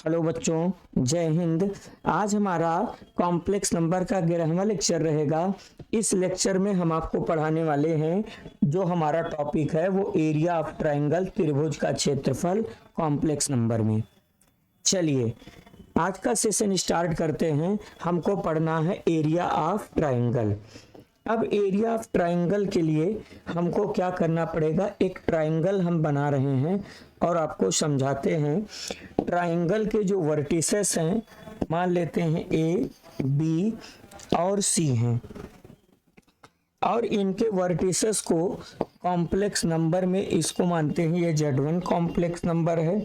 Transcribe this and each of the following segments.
Hello बच्चों, जय हिंद। आज हमारा कॉम्प्लेक्स नंबर का 11वां लेक्चर रहेगा। इस लेक्चर में हम आपको पढ़ाने वाले हैं, जो हमारा टॉपिक है वो एरिया ऑफ ट्रायंगल, त्रिभुज का क्षेत्रफल कॉम्प्लेक्स नंबर में। चलिए आज का सेशन स्टार्ट करते हैं। हमको पढ़ना है एरिया ऑफ ट्रायंगल। अब एरिया ऑफ ट्रायंगल के लिए हमको क्या करना पड़ेगा, एक ट्रायंगल हम बना रहे हैं और आपको समझाते हैं। ट्रायंगल के जो वर्टिसेस हैं, मान लेते हैं ए, बी और सी हैं, और इनके वर्टिसेस को कॉम्प्लेक्स नंबर में इसको मानते हैं ये Z1 कॉम्प्लेक्स नंबर है,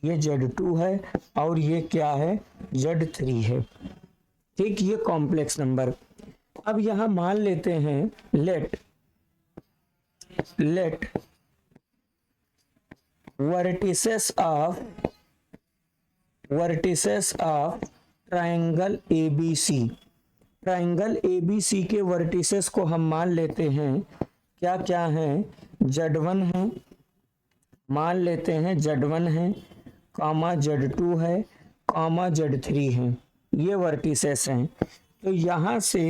ये Z2 है और ये क्या है, Z3 है। ठीक, ये कॉम्प्लेक्स नंबर। अब यहां मान लेते हैं let vertices of triangle ABC। Triangle ABC के वर्टिसेस को हम मान लेते हैं क्या क्या हैं, Z1 है, मान लेते हैं Z1 है, कामा Z2 है, कामा Z3 है। ये वर्टिसेस हैं। तो यहां से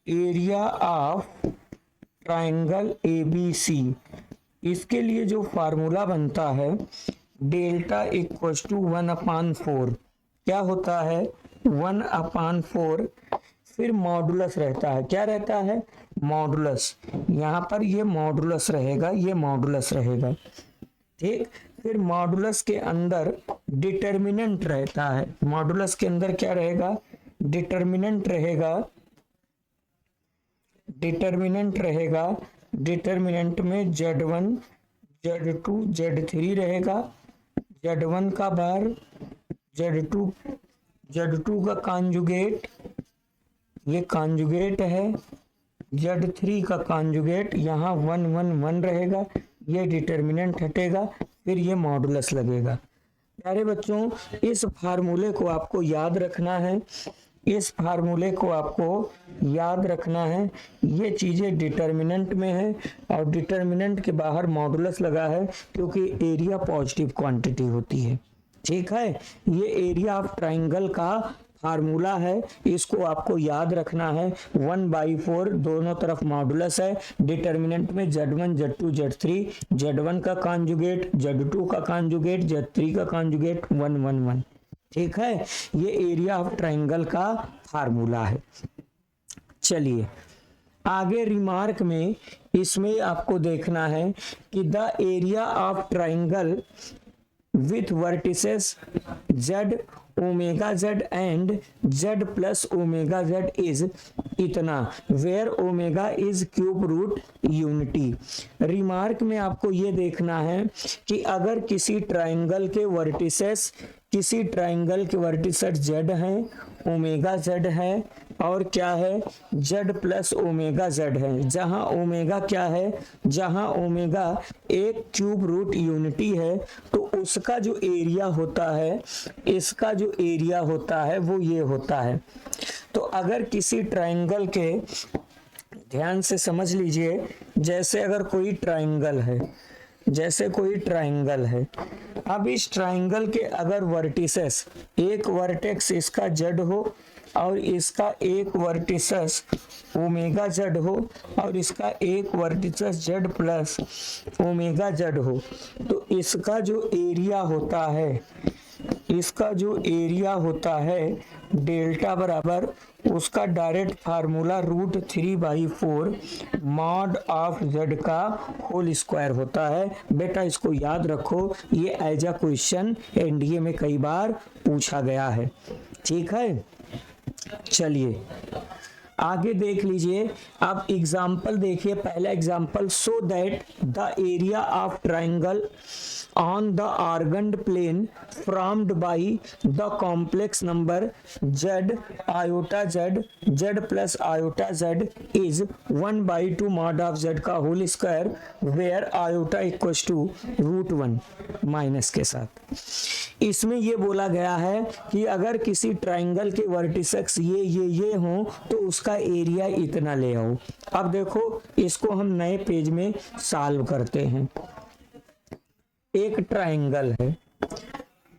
एरिया ऑफ ट्रायंगल ABC, इसके लिए जो फार्मूला बनता है डेल्टा इक्वल्स टू 1/4। क्या होता है, 1/4। फिर मॉडुलस रहता है, क्या रहता है, मॉडुलस। यहाँ पर ये मॉडुलस रहेगा, ये मॉडुलस रहेगा। ठीक, फिर मॉडुलस के अंदर डिटर्मिनेंट रहता है। मॉडुलस के अंदर क्या रहेगा, डिटर्मिनेंट रहेगा। डिटर्मिनेंट में Z1, Z2, Z3 रहेगा। Z1 का बार, Z2 का कॉन्जुगेट, ये कॉन्जुगेट है, Z3 का कॉन्जुगेट, यहाँ 1 1 1 रहेगा। ये डिटर्मिनेंट हटेगा, फिर ये मॉडुलस लगेगा। प्यारे बच्चों, इस फार्मूले को आपको याद रखना है, इस फार्मूले को आपको याद रखना है। ये चीज़ें डिटर्मिनेंट में है और डिटर्मिनेंट के बाहर मॉडुलस लगा है, क्योंकि एरिया पॉजिटिव क्वांटिटी होती है। ठीक है, ये एरिया ऑफ ट्रायंगल का फार्मूला है, इसको आपको याद रखना है। 1/4 दोनों तरफ मॉडुलस है। डिटर्मिनेंट में Z1, Z2, Z3, Z1 का कॉन्जुगेट, Z2 का कॉन्जुगेट, Z3 का कॉन्जुगेट, 1 1 1। ठीक है, ये एरिया ऑफ ट्रायंगल का फार्मूला है। चलिए आगे रिमार्क में इसमें आपको देखना है कि the area of triangle with vertices Z, omega Z and Z plus omega Z is इतना, where omega is cube root unity. Remark में आपको ये देखना है कि अगर किसी ट्रायंगल के वर्टिसेस Z हैं, ओमेगा Z है और क्या है, Z प्लस ओमेगा Z है। जहां ओमेगा क्या है, जहां ओमेगा एक क्यूब रूट यूनिटी है, तो उसका जो एरिया होता है, इसका जो एरिया होता है वो ये होता है। तो अगर किसी ट्रायंगल के, ध्यान से समझ लीजिए, जैसे अगर कोई ट्रायंगल है, अब इस ट्रायंगल के अगर वर्टिसेस, एक वर्टेक्स इसका Z हो और इसका एक वर्टिसेस ओमेगा Z हो और इसका एक vertices Z plus omega Z हो, तो इसका जो एरिया होता है डेल्टा बराबर, उसका direct formula √3/4 mod of Z का होल स्क्वायर होता है। बेटा इसको याद रखो, ये एज अ क्वेश्चन NDA में कई बार पूछा गया है। ठीक है, चलिए आगे देख लीजिए। अब एग्जाम्पल देखिए, पहला example, so that the area of triangle on the argand plane formed by the complex number Z iota Z plus iota Z is 1/2 mod of Z का whole square, where iota equals to √1 minus के साथ। इसमें ये बोला गया है कि अगर किसी ट्रायंगल के वर्टिसेस ये हों तो उसका एरिया इतना ले आओ। अब देखो इसको हम नए पेज में सॉल्व करते हैं। एक ट्रायंगल है,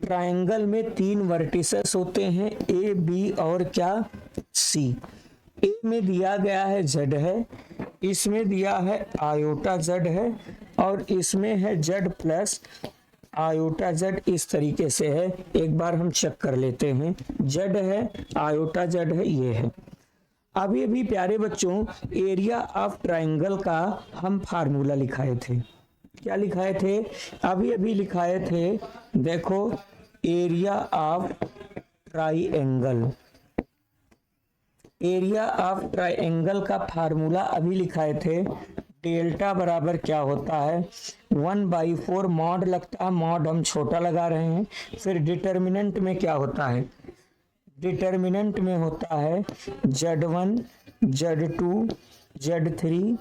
ट्रायंगल में 3 वर्टिसेस होते हैं, ए बी और क्या सी। ए में दिया गया है जेड है, इसमें दिया है आयोटा जेड है, और इसमें है जेड प्लस आयोटा जेड। इस तरीके से है, एक बार हम चेक कर लेते हैं। जेड है, आयोटा जेड है, ये है। अभी अभी प्यारे बच्चों एरिया ऑफ ट्रायंगल का हम फार्मूला लिखाए थे। क्या लिखाए थे? अभी अभी लिखाए थे, देखो area of triangle. Area of triangle का फार्मूला अभी लिखाए थे। डेल्टा बराबर क्या होता है? 1/4 मॉड लगता है, मॉड हम छोटा लगा रहे हैं। फिर डिटर्मिनेंट में क्या होता है? डिटर्मिनेंट में होता है Z1 Z2 Z3,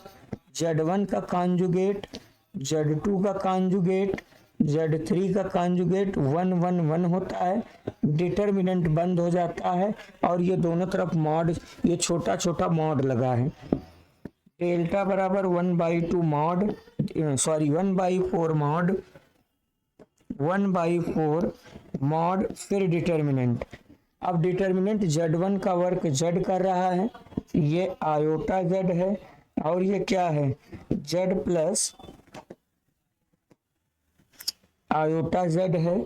Z1 का कॉन्जुगेट, Z2 का कॉन्जुगेट, Z3 का कॉन्जुगेट 1 1 1 होता है। डिटर्मिनेंट बंद हो जाता है और ये दोनों तरफ मॉड, ये छोटा छोटा मॉड लगा है। डेल्टा बराबर 1/2 मॉड, सॉरी 1/4 मॉड, 1/4 मॉड, फिर डिटर्मिनेंट। अब डिटर्मिनेंट Z1 का वर्क Z कर रहा है, ये आयोटा Z है, और ये क्या है? Z प्लस आयोटा Z है,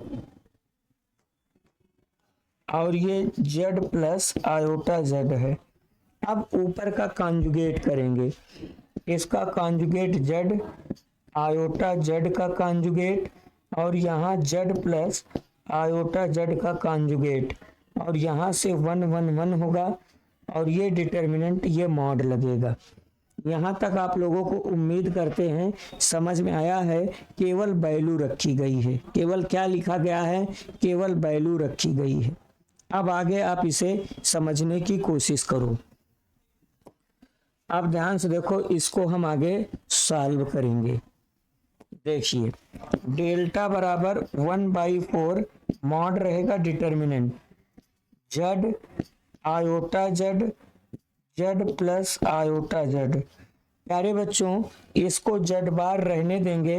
और ये Z प्लस आयोटा Z है। अब ऊपर का कॉन्जुगेट करेंगे, इसका कॉन्जुगेट Z, आयोटा Z का कॉन्जुगेट, और यहाँ Z प्लस आयोटा Z का कॉन्जुगेट, और यहाँ से 1 1 1 होगा, और ये डिटर्मिनेंट, ये मॉड लगेगा। यहाँ तक आप लोगों को उम्मीद करते हैं समझ में आया है। केवल वैल्यू रखी गई है, केवल क्या लिखा गया है? केवल वैल्यू रखी गई है। अब आगे आप इसे समझने की कोशिश करो। आप ध्यान से देखो, इसको हम आगे सॉल्व करेंगे। देखिए डेल्टा बराबर 1/4 मॉड रहेगा determinant Z iota Z, Z plus iota Z। प्यारे बच्चों इसको Z बार रहने देंगे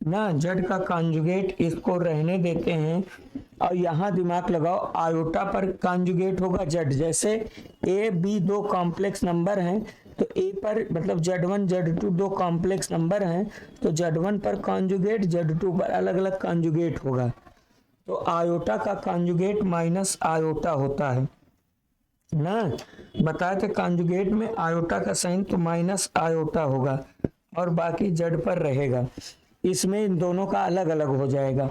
ना, Z का कॉन्जुगेट इसको रहने देते हैं, और यहाँ दिमाग लगाओ आयोटा पर कॉन्जुगेट होगा Z। जैसे A B दो कॉम्प्लेक्स नंबर हैं, तो A पर मतलब Z1 Z2 दो कॉम्प्लेक्स नंबर हैं, तो Z1 पर कॉन्जुगेट, Z2 पर अलग अलग कॉन्जुगेट होगा। तो आयोटा का कॉन्जुगेट माइनस आयोटा होता है ना, बताए थे कॉन्जुगेट में आयोटा का साइन, तो माइनस आयोटा होगा, और बाकी Z पर रहेगा। इसमें इन दोनों का अलग अलग हो जाएगा।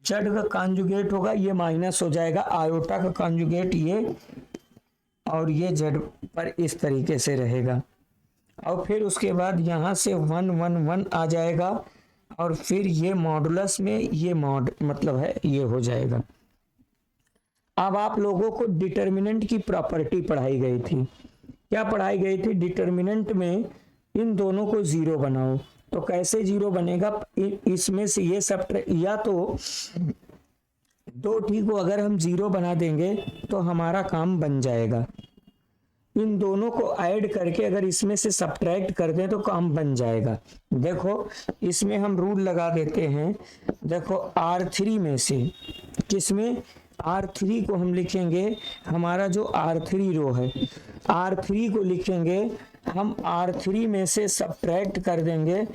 Z का कॉन्जुगेट होगा, ये माइनस हो जाएगा, आयोटा का कॉन्जुगेट ये, और ये Z पर इस तरीके से रहेगा। और फिर उसके बाद यहाँ से 1 1 1 आ जाएगा, और फिर ये मॉडुलस में ये मॉड मतलब है ये हो जाएगा। अब आप लोगों को डिटर्मिनेंट की प्रॉपर्टी पढ़ाई गई थी। क्या पढ़ाई गई थी? डिटर्मिनेंट में इन दोनों को जीरो बनाओ। तो कैसे जीरो बनेगा? इसमें से ये सब, या तो दो ठीक को अगर हम जीरो बना देंगे तो हमारा काम बन जाएगा। इन दोनों को ऐड करके अगर इसमें से सब्ट्रैक्ट कर दें तो काम बन जाएगा। देखो इसमें हम रूल लगा देते हैं। देखो R3 में से, किसमें? R3 को हम लिखेंगे, हमारा जो R3 रो है, R3 को लिखेंगे हम, R3 में से सब्ट्रैक्ट कर देंगे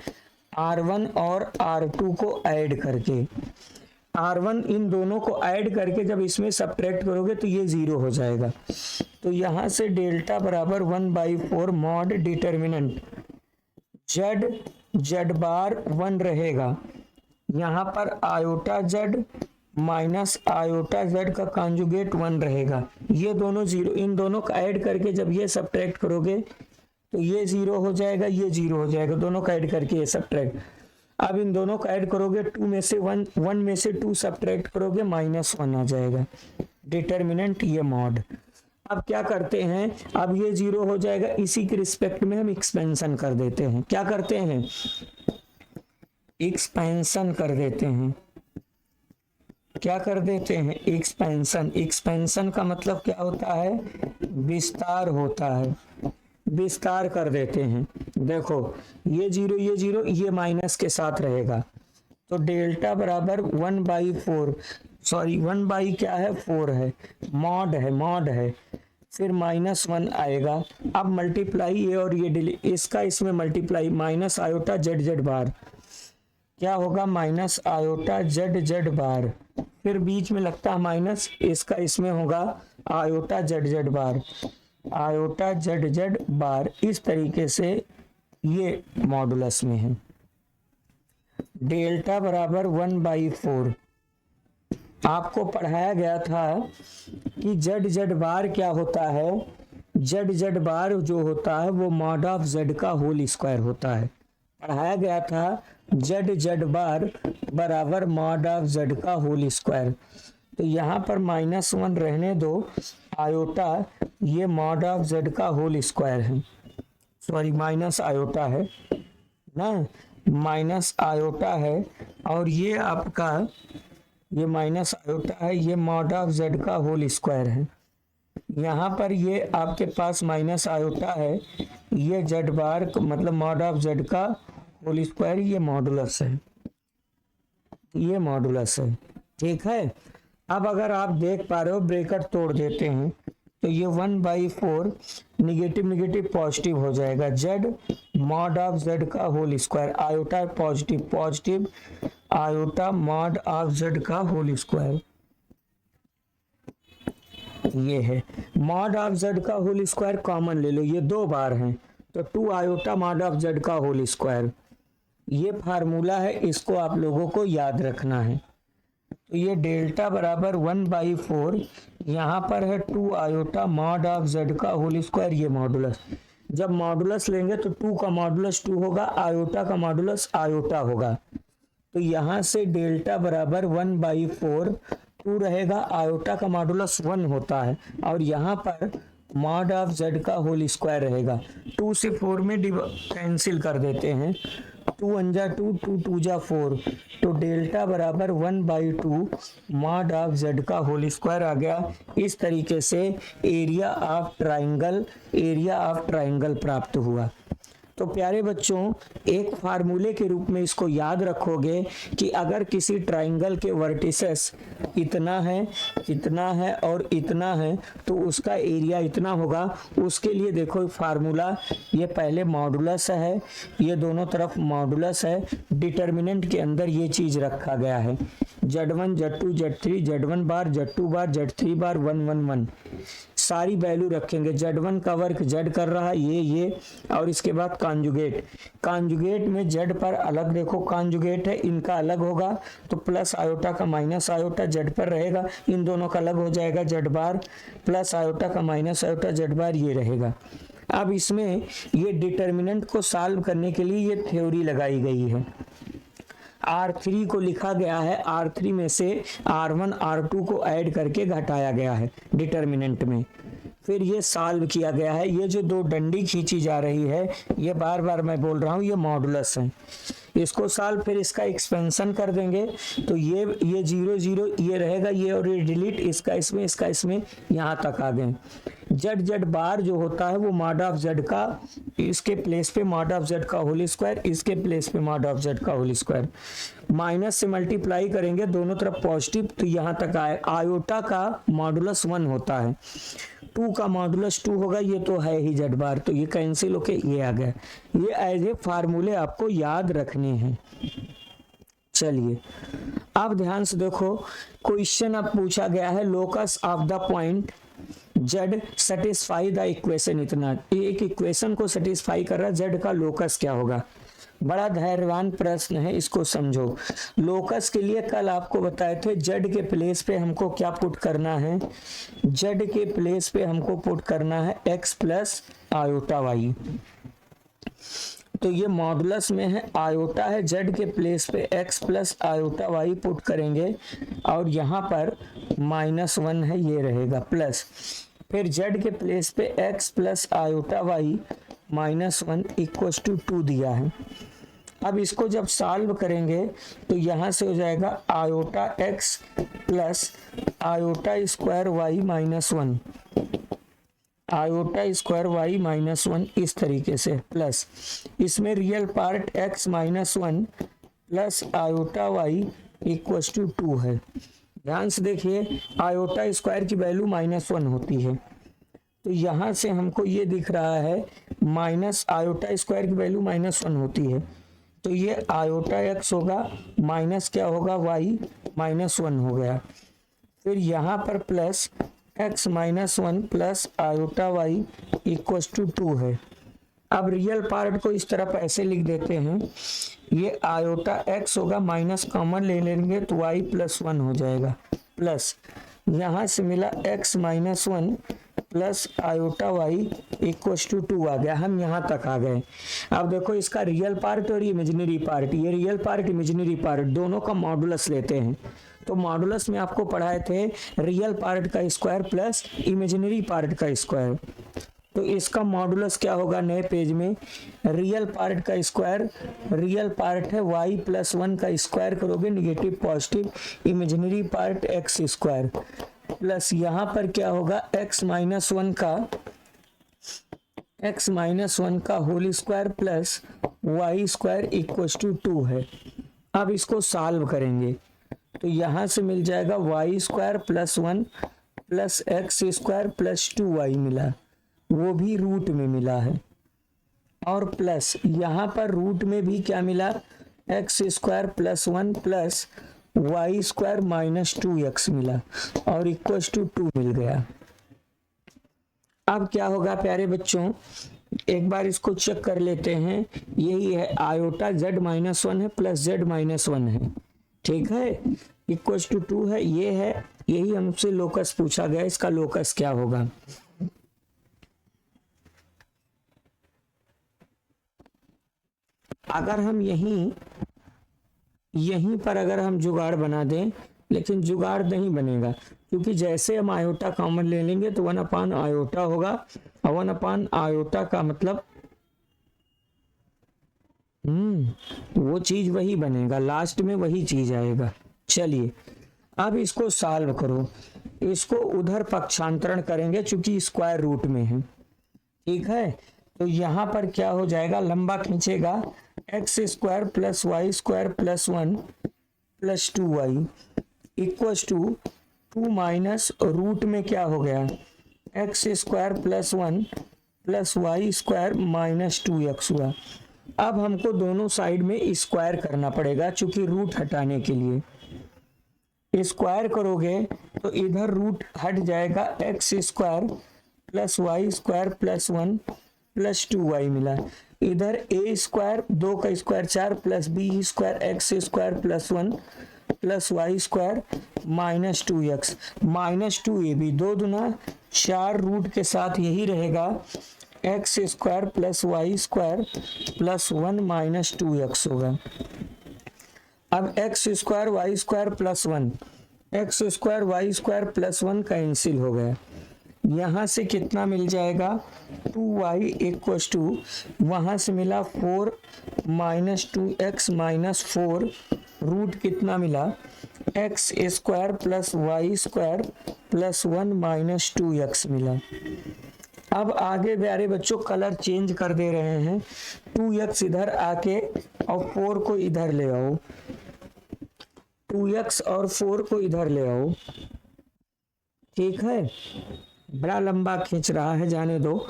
R1 और R2 को ऐड करके। R1 इन दोनों को ऐड करके जब इसमें सब्ट्रैक्ट करोगे तो ये जीरो हो जाएगा। तो यहाँ से डेल्टा बराबर 1/4 मॉड डिटर्मिनेंट Z बार 1 रहेगा, यहाँ पर iota Z minus iota Z का कॉन्जुगेट 1 रहेगा। ये दोनों जीरो, इन दोनों का ऐड करके जब ये सब्ट्रैक्ट करोगे तो ये जीरो हो जाएगा, ये जीरो हो जाएगा, दोनों का ऐड करके ये सब्ट्रैक्ट। अब इन दोनों का ऐड करोगे, 2 में से 1 1 में से 2 सब्ट्रैक्ट करोगे, -1 आ जाएगा। डिटर्मिनेंट ये मॉड। अब क्या करते हैं? अब ये जीरो हो जाएगा, इसी के रिस्पेक्ट में हम एक्सपेंशन कर देते हैं। क्या करते हैं? एक्सपेंशन कर देते हैं। क्या कर देते हैं? एक्सपेंशन। एक्सपेंशन का मतलब क्या होता है? विस्तार होता है, विस्तार कर देते हैं। देखो ये जीरो, ये जीरो, ये माइनस के साथ रहेगा, तो डेल्टा बराबर 1/4 सॉरी 1 बाई क्या है 4 है, मॉड है, फिर -1 आएगा। अब मल्टीप्लाई ये और ये इसका इसमें multiply minus iota z z बार क्या होगा, माइनस आयोटा जेड जेड बार, फिर बीच में लगता है माइनस, इसका इसमें होगा आयोटा जेड जेड बार, आयोटा जेड जेड बार। इस तरीके से ये मॉडुलस में है। डेल्टा बराबर 1/4। आपको पढ़ाया गया था कि जेड जेड बार क्या होता है, जेड जेड बार जो होता है वो मॉड ऑफ जेड का होल स्क्वायर होता है। पढ़ाया गया था जेड जेड बार बराबर मॉड ऑफ जेड का होल स्क्वायर। तो यहाँ पर -1 रहने दो, आयोटा ये मॉड ऑफ जेड का होल स्क्वायर है, सॉरी माइनस आयोटा है ना, माइनस आयोटा है, और ये आपका ये माइनस आयोटा है, ये मॉड ऑफ जेड का होल स्क्वायर है। यहाँ पर ये आपके पास माइनस आयोटा है, ये जेड बार मतलब मॉड ऑफ जेड का होल स्क्वायर, ये मॉडुलस है, ये मॉडुलस है। ठीक है। अब अगर आप देख पा रहे हो ब्रैकेट तोड़ देते हैं तो ये 1/4 निगेटिव निगेटिव पॉजिटिव हो जाएगा, जेड मॉड ऑफ जेड का whole square, iota positive positive iota mod of Z का होल स्क्वायर, ये है मॉड ऑफ जेड का होल स्क्वायर। कॉमन ले लो, ये 2 बार हैं तो 2 आयोटा मॉड ऑफ जेड का होल स्क्वायर, ये फार्मूला है, इसको आप लोगों को याद रखना है। तो ये डेल्टा बराबर 1/4, यहाँ पर है 2 आयोटा मॉड ऑफ जेड का होल स्क्वायर, ये मॉडुलस। जब मॉडुलस लेंगे तो 2 का मॉडुलस 2 होगा, आयोटा का मॉडुलस आयोटा होगा। तो यहाँ से डेल्टा बराबर 1/4, 2 रहेगा, आयोटा का मॉडुलस 1 होता है, और यहाँ पर मॉड ऑफ जेड का होल स्क्वायर रहेगा। 2 से 4 में कैंसिल कर देते हैं, 2 1 जा 2, 2 2 जा 4, तो डेल्टा बराबर 1/2 मॉड ऑफ जेड का होल स्क्वायर आ गया। इस तरीके से एरिया ऑफ ट्राइंगल प्राप्त हुआ। तो प्यारे बच्चों, एक फार्मूले के रूप में इसको याद रखोगे कि अगर किसी ट्राइंगल के वर्टिसेस इतना है और इतना है तो उसका एरिया इतना होगा। उसके लिए देखो फार्मूला, ये पहले मॉडुलस है, ये दोनों तरफ मॉडुलस है, डिटर्मिनेंट के अंदर ये चीज रखा गया है, Z1 Z2 Z3 Z1 बार Z2 बार Z3 बार 1 1 1 सारी वैल्यू रखेंगे। Z1 का वर्क Z कर रहा है, ये और इसके बाद कांजुगेट में Z पर अलग देखो कांजुगेट है, इनका अलग होगा तो प्लस आयोटा का माइनस आयोटा Z पर रहेगा, इन दोनों का अलग हो जाएगा Z बार, प्लस आयोटा का माइनस आयोटा Z बार, ये रहेगा। अब इसमें ये डिटर्मिनेंट को सॉल्व करने के लिए ये थ्योरी लगाई गई है। R3 को लिखा गया है, R3 में से R1 R2 को ऐड करके घटाया गया है डिटर्मिनेंट में, फिर ये सॉल्व किया गया है। ये जो 2 डंडी खींची जा रही है, ये बार बार मैं बोल रहा हूँ, ये मॉडुलस है। इसको सॉल्व, फिर इसका एक्सपेंशन कर देंगे तो ये 0 0 ये रहेगा, ये और ये डिलीट, इसका इसमें यहाँ तक आ गए। Z बार जो होता है वो मॉड ऑफ Z का, इसके प्लेस पे मॉड ऑफ Z का होल स्क्वायर, इसके प्लेस पे मॉड ऑफ Z का होल स्क्वायर, माइनस से मल्टीप्लाई करेंगे दोनों तरफ पॉजिटिव तो यहाँ तक आए। आयोटा का मॉडुलस 1 होता है, 2 का मॉडुलस 2 होगा, ये तो है ही Z बार, तो ये कैंसिल होके ये आ गया। ये एज ए फार्मूले आपको याद रखने हैं। चलिए अब ध्यान से देखो, क्वेश्चन अब पूछा गया है locus of the point Z satisfy the equation, इतना एक इक्वेशन को सेटिस्फाई कर रहा है, Z का लोकस क्या होगा। बड़ा धैर्यवान प्रश्न है, इसको समझो। लोकस के लिए कल आपको बताए थे Z के प्लेस पे हमको क्या पुट करना है, Z के प्लेस पे हमको पुट करना है x प्लस आयोटा y। तो ये मॉडुलस में है, आयोटा है, Z के प्लेस पे x plus iota y put करेंगे और यहाँ पर -1 है, ये रहेगा प्लस, फिर Z के प्लेस पे x plus iota y -1 equals to 2 दिया है। अब इसको जब सॉल्व करेंगे तो यहाँ से हो जाएगा iota x plus iota square y -1, iota square y -1, इस तरीके से, प्लस इसमें real part x -1 plus iota y equals to 2 है। ध्यान से देखिए, आयोटा स्क्वायर की वैल्यू -1 होती है, तो यहाँ से हमको ये दिख रहा है माइनस आयोटा स्क्वायर की वैल्यू -1 होती है, तो ये आयोटा x होगा, माइनस क्या होगा y, -1 हो गया। फिर यहाँ पर plus x -1 plus iota y equal to 2 है। अब रियल पार्ट को इस तरफ ऐसे लिख देते हैं, ये आयोटा x होगा, माइनस कॉमन ले लेंगे तो y +1 हो जाएगा, प्लस यहाँ से मिला x -1 plus iota y equal to 2 आ गया। हम यहाँ तक आ गए। अब देखो इसका रियल पार्ट और इमेजिनरी पार्ट, ये रियल पार्ट इमेजिनरी पार्ट दोनों का मॉडुलस लेते हैं। तो मॉडुलस में आपको पढ़ाए थे रियल पार्ट का स्क्वायर प्लस इमेजिनरी पार्ट का स्क्वायर, तो इसका मॉडुलस क्या होगा नए पेज में, रियल पार्ट का स्क्वायर, रियल पार्ट है y +1 का स्क्वायर करोगे negative positive, imaginary part x square, plus यहाँ पर क्या होगा x -1 का whole square plus y square equal to 2 है। अब इसको सॉल्व करेंगे तो यहाँ से मिल जाएगा y square +1 plus x square plus 2y मिला, वो भी रूट में मिला है, और प्लस यहाँ पर रूट में भी क्या मिला, x square +1 plus y square -2x मिला, और इक्व टू 2 मिल गया। अब क्या होगा प्यारे बच्चों, एक बार इसको चेक कर लेते हैं, यही है आयोटा z-1 है प्लस z-1 है, ठीक है, इक्व टू 2 है, ये है, यही हमसे लोकस पूछा गया, इसका लोकस क्या होगा। अगर हम यहीं पर अगर हम जुगाड़ बना दें, लेकिन जुगाड़ नहीं बनेगा, क्योंकि जैसे हम आयोटा कॉमन ले लेंगे तो 1 आयोटा होगा, और 1 आयोटा का मतलब वो चीज वही बनेगा, लास्ट में वही चीज आएगा। चलिए अब इसको सॉल्व करो, इसको उधर पक्षांतरण करेंगे चूंकि स्क्वायर रूट में है, ठीक है, तो यहाँ पर क्या हो जाएगा, लंबा खींचेगा x square plus y square plus 1 plus 2y equal to 2 minus root में क्या हो गया, x square plus 1 plus y square -2x हुआ। अब हमको दोनों साइड में स्क्वायर करना पड़ेगा, चूंकि रूट हटाने के लिए स्क्वायर करोगे तो इधर रूट हट जाएगा, x square plus y square plus 1 plus 2y मिला, इधर a स्क्वायर 2 का square 4 plus b square x square plus 1 plus y square -2x -2ab 2 दूना 4 रूट के साथ यही रहेगा, x square plus y square plus 1 -2x होगा। अब x square y square plus 1, x square y square plus 1 cancel हो गया, यहाँ से कितना मिल जाएगा, 2y इक्व टू, वहाँ से मिला 4 -2x -4, रूट कितना मिला, x square plus y square plus 1 -2x मिला। अब आगे प्यारे बच्चों कलर चेंज कर दे रहे हैं, 2x इधर आके और 4 को इधर ले आओ, 2x और 4 को इधर ले आओ, ठीक है, बड़ा लंबा खींच रहा है, जाने दो,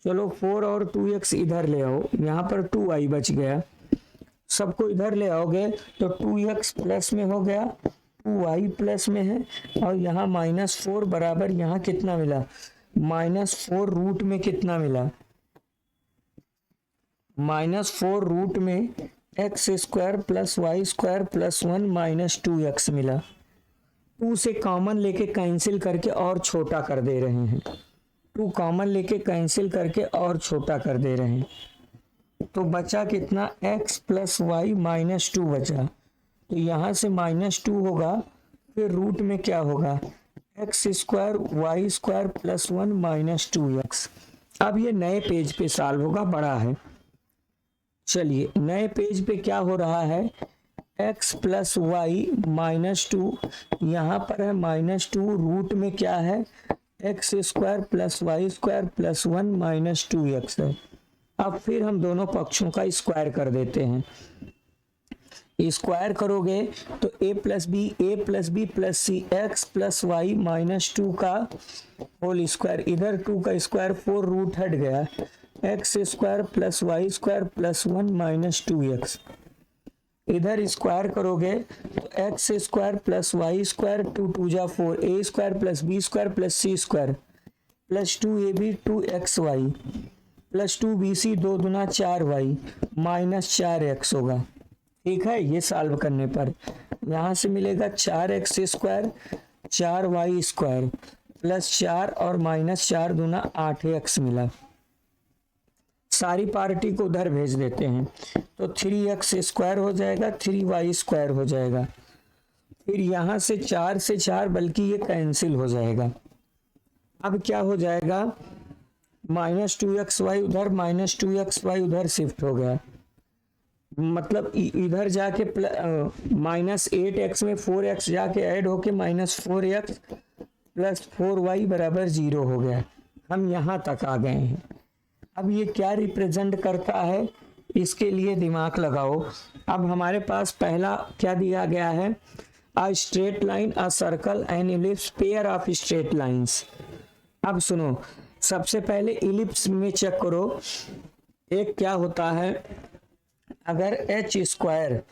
चलो 4 और 2x इधर ले आओ, यहाँ पर 2y बच गया, सबको इधर ले आओगे तो 2x प्लस में हो गया, 2y प्लस में है, और यहाँ -4 बराबर यहाँ कितना मिला, -4 रूट में कितना मिला, -4 रूट में x square plus y square plus 1 -2x मिला। 2 से कॉमन लेके कैंसिल करके और छोटा कर दे रहे हैं, 2 कॉमन लेके कैंसिल करके और छोटा कर दे रहे हैं, तो बचा कितना, x प्लस वाई -2 बचा, तो यहाँ से -2 होगा, फिर रूट में क्या होगा, x square Y square plus 1 -2x। अब ये नए पेज पे सॉल्व होगा, बड़ा है। चलिए नए पेज पे क्या हो रहा है, x प्लस वाई -2, यहाँ पर है -2, रूट में क्या है, x square plus Y square plus 1 -2x है। अब फिर हम दोनों पक्षों का स्क्वायर कर देते हैं, स्क्वायर करोगे तो a plus B plus C X plus Y minus 2 का होल स्क्वायर, इधर 2 का स्क्वायर 4 रूट हट गया, x square plus Y square plus 1 minus 2x। इधर स्क्वायर करोगे तो x square plus Y square 2 2 जा 4, a square plus B square plus c square plus 2ab 2xy plus 2bc 2 दूना 4y minus 4x होगा। ठीक है, ये सॉल्व करने पर यहाँ से मिलेगा 4x square 4y square plus 4 और माइनस 4 दूना 8x मिला। सारी पार्टी को उधर भेज देते हैं तो 3x स्क्वायर हो जाएगा, 3y स्क्वायर हो जाएगा। फिर यहाँ से 4 से 4 बल्कि ये कैंसिल हो जाएगा। अब क्या हो जाएगा, माइनस 2xy उधर माइनस 2xy उधर शिफ्ट हो गया, मतलब इधर जाके माइनस 8x में 4x जाके ऐड होके माइनस 4x प्लस 4y बराबर 0 हो गया। हम यहाँ तक आ गए हैं। अब ये क्या रिप्रेजेंट करता है, इसके लिए दिमाग लगाओ। अब हमारे पास पहला क्या दिया गया है, a straight line, a circle, N ellipse, pair of straight lines. अब सुनो, सबसे पहले इलिप्स में चेक करो। एक क्या होता है, अगर एच स्क्वायर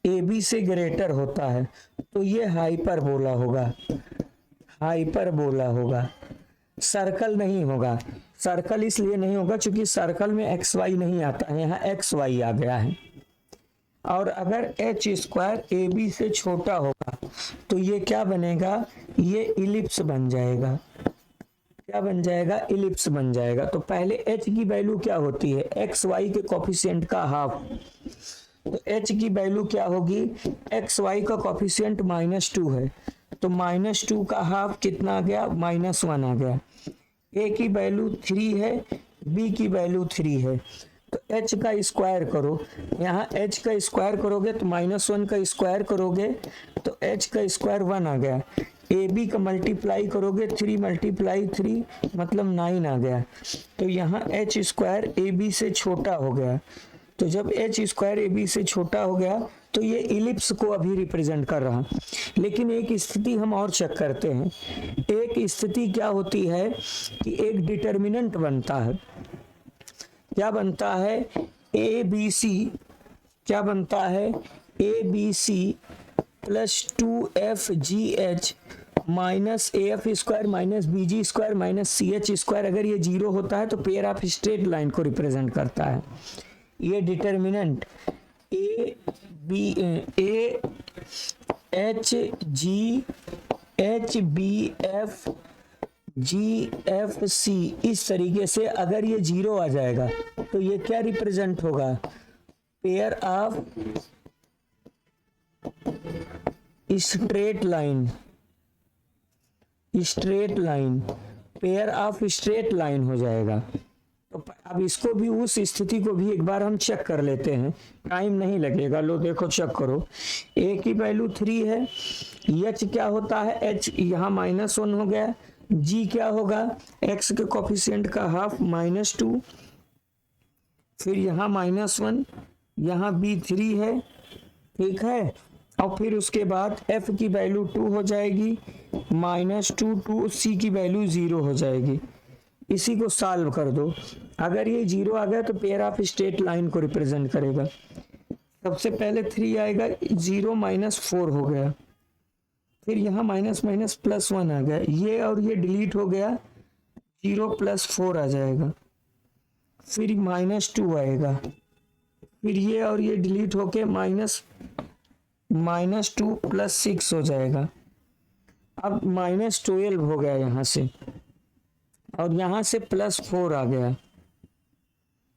ए बी से ग्रेटर होता है तो ये हाइपरबोला होगा, हाइपरबोला होगा, सर्कल नहीं होगा। सर्कल इसलिए नहीं होगा क्योंकि सर्कल में एक्स वाई नहीं आता है, यहाँ एक्स वाई आ गया है। और अगर एच स्क्वायर ए बी से छोटा होगा तो ये क्या बनेगा, ये इलिप्स बन जाएगा। क्या बन जाएगा, इलिप्स बन जाएगा। तो पहले h की वैल्यू क्या होती है, एक्स वाई के कोफिशिएंट का हाफ। तो h की वैल्यू क्या होगी, एक्स वाई का कोफिशिएंट -2 है तो -2 का हाफ कितना आ गया, -1 आ गया। a की वैल्यू 3 है, b की वैल्यू 3 है, तो h का स्क्वायर करो। यहाँ h का स्क्वायर करोगे तो -1 का स्क्वायर करोगे तो h का स्क्वायर 1 आ गया। ए बी का मल्टीप्लाई करोगे 3 × 3 मतलब 9 आ गया। तो यहाँ एच स्क्वायर ए बी से छोटा हो गया। तो जब एच स्क्वायर ए बी से छोटा हो गया तो ये इलिप्स को अभी रिप्रेजेंट कर रहा। लेकिन एक स्थिति हम और चेक करते हैं। एक स्थिति क्या होती है कि एक डिटर्मिनेंट बनता है। क्या बनता है, ए बी सी, क्या बनता है, A B C plus 2FGH minus AF square minus BG square minus CH square. अगर ये 0 होता है तो पेयर ऑफ स्ट्रेट लाइन को रिप्रेजेंट करता है। ये डिटर्मिनेंट AHGHBFGFC इस तरीके से अगर ये 0 आ जाएगा तो ये क्या रिप्रेजेंट होगा, pair of straight line, straight line, pair of straight line हो जाएगा। तो अब इसको भी, उस स्थिति को भी एक बार हम चेक कर लेते हैं, टाइम नहीं लगेगा। लो देखो, चेक करो। a की वैल्यू 3 है, h क्या होता है, h यहाँ -1 हो गया, g क्या होगा, x के कोफिशिएंट का हाफ -2, फिर यहाँ -1, यहाँ b 3 है, ठीक है। और फिर उसके बाद f की वैल्यू 2 हो जाएगी, -2 c की वैल्यू 0 हो जाएगी। इसी को सॉल्व कर दो। अगर ये 0 आ गया तो पेयर ऑफ स्ट्रेट लाइन को रिप्रेजेंट करेगा। सबसे पहले 3 आएगा, 0 -4 हो गया, फिर यहाँ माइनस माइनस +1 आ गया, ये और ये डिलीट हो गया, 0 + 4 आ जाएगा, फिर -2 आएगा, फिर ये और ये डिलीट होके -2 + 6 हो जाएगा। अब -12 हो गया यहाँ से, और यहाँ से +4 आ गया,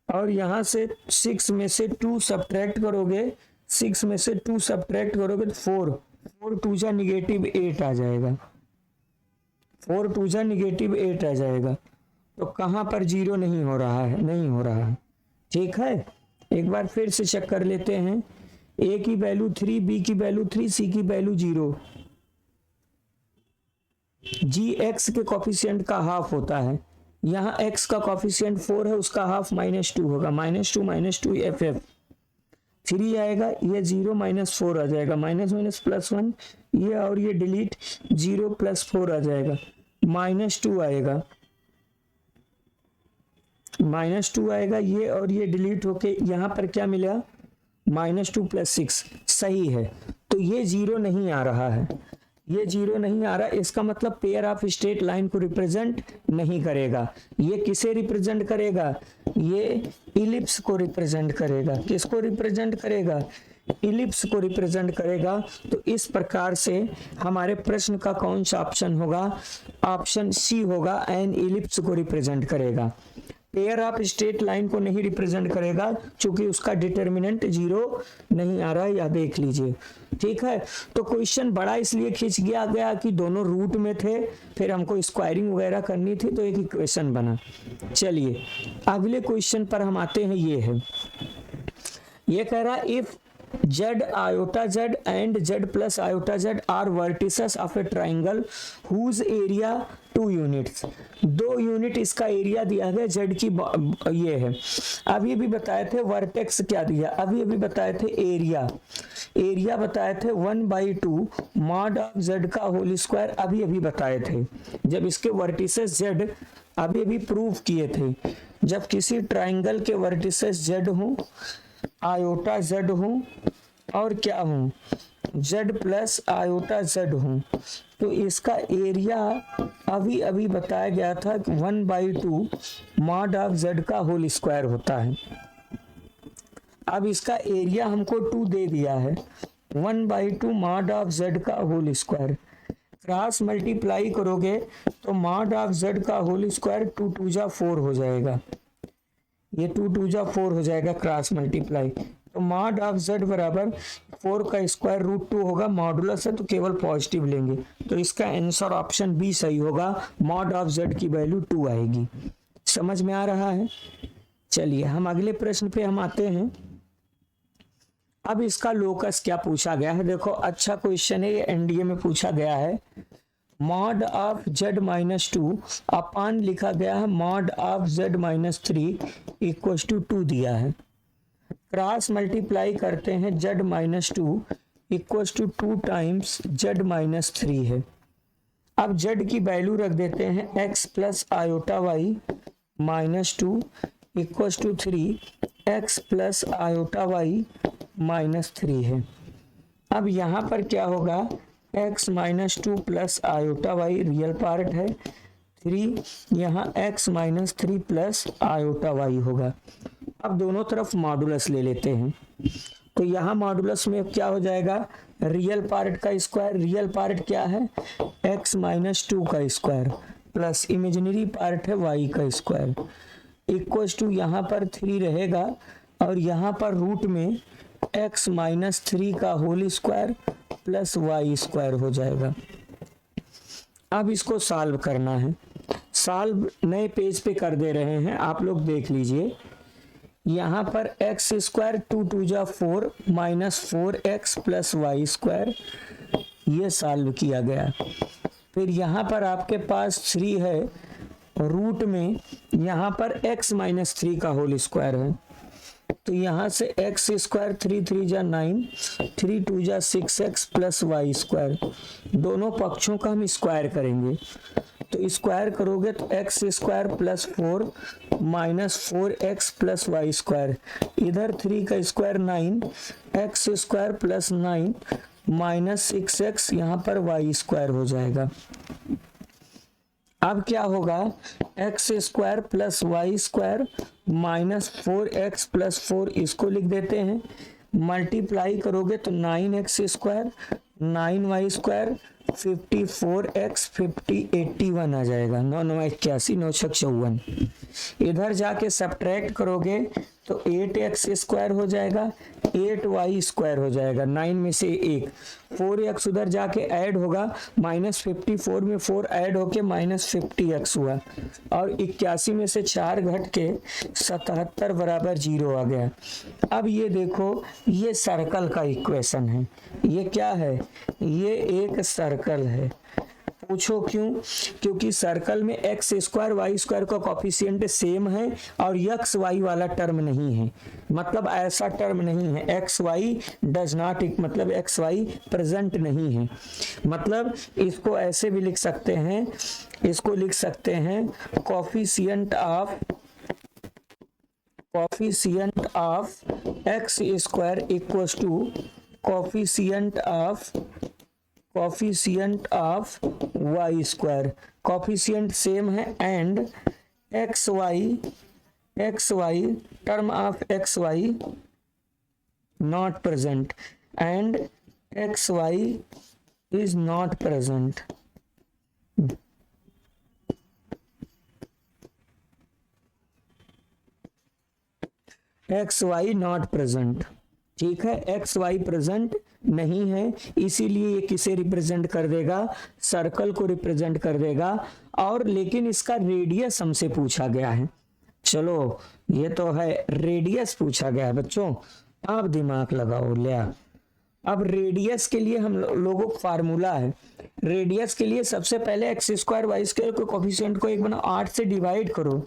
और यहाँ से 6 में से 2 सब्ट्रैक्ट करोगे, 6 में से 2 सब्ट्रैक्ट करोगे तो 4 2 जा -8 आ जाएगा, 4 2 जा -8 आ जाएगा। तो कहाँ पर 0 नहीं हो रहा है, नहीं हो रहा है। ठीक है, एक बार फिर से चेक कर लेते हैं। a की वैल्यू 3, b की वैल्यू 3, c की वैल्यू 0। g x के कोफिशिएंट का हाफ होता है, यहाँ x का कोफिशिएंट 4 है, उसका हाफ -2 होगा, -2 -2 FF। 3 आएगा, ये 0 माइनस 4 आ जाएगा, माइनस माइनस प्लस 1, ये और ये डिलीट, 0 प्लस 4 आ जाएगा, -2 आएगा, -2 आएगा, ये और ये डिलीट होके यहाँ पर क्या मिला, -2 प्लस 6 सही है। तो ये 0 नहीं आ रहा है, ये 0 नहीं आ रहा, इसका मतलब पेयर ऑफ स्ट्रेट लाइन को रिप्रेजेंट नहीं करेगा। ये किसे रिप्रेजेंट करेगा, ये इलिप्स को रिप्रेजेंट करेगा। किसको रिप्रेजेंट करेगा, इलिप्स को रिप्रेजेंट करेगा। तो इस प्रकार से हमारे प्रश्न का कौन सा ऑप्शन होगा, ऑप्शन सी होगा, एन इलिप्स को रिप्रेजेंट करेगा। पेयर ऑफ स्ट्रेट लाइन को नहीं रिप्रेजेंट करेगा क्योंकि उसका डिटर्मिनेंट 0 नहीं आ रहा है, या देख लीजिए। ठीक है, तो क्वेश्चन बड़ा इसलिए खींच गया कि दोनों रूट में थे, फिर हमको स्क्वायरिंग वगैरह करनी थी तो एक इक्वेशन बना। चलिए अगले क्वेश्चन पर हम आते हैं। ये है, ये कह रहा if z iota z and z plus iota z are vertices of a triangle whose area 2 units, 2 unit इसका एरिया दिया गया, z की ये है। अभी भी बताए थे वर्टेक्स क्या दिया, अभी बताए थे एरिया बताए थे 1/2 मॉड ऑफ z का होल स्क्वायर, अभी बताए थे जब इसके वर्टिसेस z अभी प्रूव किए थे। जब किसी ट्राइंगल के वर्टिसेस z हो, आयोटा z हो और क्या हो, z प्लस आयोटा z हो, तो इसका एरिया अभी बताया गया था 1/2 मॉड ऑफ z का होल स्क्वायर होता है। अब इसका एरिया हमको 2 दे दिया है, 1/2 मॉड ऑफ z का होल स्क्वायर, क्रॉस मल्टीप्लाई करोगे तो मॉड ऑफ z का होल स्क्वायर 2 2 जा 4 हो जाएगा, ये 2 2 जा 4 हो जाएगा क्रॉस मल्टीप्लाई। तो मॉड ऑफ z बराबर 4 का स्क्वायर √2 होगा, मॉडुलस है तो केवल पॉजिटिव लेंगे, तो इसका आंसर ऑप्शन बी सही होगा, मॉड ऑफ z की वैल्यू 2 आएगी। समझ में आ रहा है। चलिए हम अगले प्रश्न पे हम आते हैं। अब इसका लोकस क्या पूछा गया है, देखो अच्छा क्वेश्चन है, ये एनडीए में पूछा गया है। मॉड ऑफ z-2 अपान लिखा गया है mod of z-3 equal to 2 दिया है। क्रॉस मल्टीप्लाई करते हैं z-2 equal to 2 times z-3 है। अब z की वैल्यू रख देते हैं x plus iota y -2 equal to 3, x plus iota y -3 है। अब यहाँ पर क्या होगा, x -2 plus iota y real part है, 3 यहाँ x -3 प्लस आयोटा y होगा। अब दोनों तरफ मॉडुलस ले लेते हैं, तो यहाँ मॉडुलस में क्या हो जाएगा, रियल पार्ट का स्क्वायर, रियल पार्ट क्या है x -2 का स्क्वायर प्लस इमेजिनरी पार्ट है y का स्क्वायर इक्वल टू यहाँ पर 3 रहेगा और यहाँ पर रूट में x -3 का whole square plus y square हो जाएगा। अब इसको सॉल्व करना है, सॉल्व नए पेज पे कर दे रहे हैं, आप लोग देख लीजिए। यहाँ पर x स्क्वायर 2 2 जा 4 -4x प्लस y स्क्वायर, ये सॉल्व किया गया। फिर यहाँ पर आपके पास 3 है, रूट में यहाँ पर x -3 का होल स्क्वायर है, तो यहाँ से x स्क्वायर 3 3 जा 9, 3 2 जा 6x प्लस y स्क्वायर, दोनों पक्षों का हम स्क्वायर करेंगे, तो स्क्वायर करोगे तो x square plus 4 -4x plus y square, इधर 3 का square 9, x square plus 9 -6x यहाँ पर y स्क्वायर हो जाएगा। अब क्या होगा, x square plus y square -4x plus 4, इसको लिख देते हैं, मल्टीप्लाई करोगे तो 9x square 9y square 54x 81 आ जाएगा, 9 9 81 9 6 54। इधर जाके सब्ट्रैक्ट करोगे तो 8x स्क्वायर हो जाएगा, 8y स्क्वायर हो जाएगा, 9 में से 1, 4x उधर जाके ऐड होगा, -54 में 4 ऐड होके -50x हुआ, और 81 में से 4 घट के 77 बराबर 0 आ गया। अब ये देखो, ये सर्कल का इक्वेशन है, ये क्या है, ये एक सर्कल है, पूछो क्यों? क्योंकि सर्कल में एक्स स्क्वायर वाई स्क्वायर का कॉफिशिएंट सेम है और एक्स वाई वाला टर्म नहीं है, मतलब ऐसा टर्म नहीं है, एक्स वाई डज नॉट, मतलब एक्स वाई प्रेजेंट नहीं है। मतलब इसको ऐसे भी लिख सकते हैं, इसको लिख सकते हैं coefficient of x square equals to coefficient of y square, coefficient same है and x y term of x y not present and x y is not present. X y not present, ठीक है, x Y present नहीं है, इसीलिए ये किसे represent कर देगा? सर्कल को रिप्रेजेंट कर देगा। और लेकिन इसका रेडियस हमसे पूछा गया है। चलो ये तो है, रेडियस पूछा गया है बच्चों, आप दिमाग लगाओ लिया। अब रेडियस के लिए हम लोगों को फार्मूला है, रेडियस के लिए सबसे पहले एक्स स्क्वायर वाई स्क्वायर को कॉफिशिएंट को 1/8 से डिवाइड करो,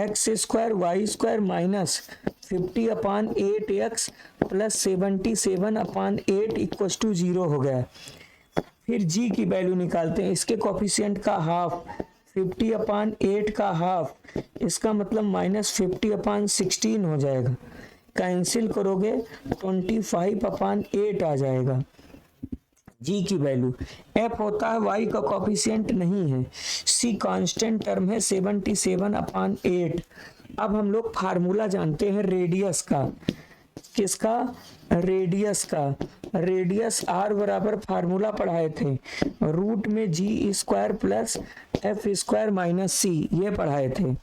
X square Y square minus 50/8x plus 77/8 equals to 0 हो गया। फिर जी की वैल्यू निकालते हैं, इसके कॉफिशिएंट का हाफ, 50/8 का हाफ, इसका मतलब -50/16 हो जाएगा, कैंसिल करोगे 25/8 आ जाएगा। जी की वैल्यू, एफ होता है वाई का कॉफिशिएंट नहीं है, सी कांस्टेंट टर्म है 77/8। अब हम लोग फार्मूला जानते हैं रेडियस का, किसका? रेडियस का। रेडियस आर बराबर फार्मूला पढ़ाए थे, रूट में g square plus f square minus c, ये पढ़ाए थे।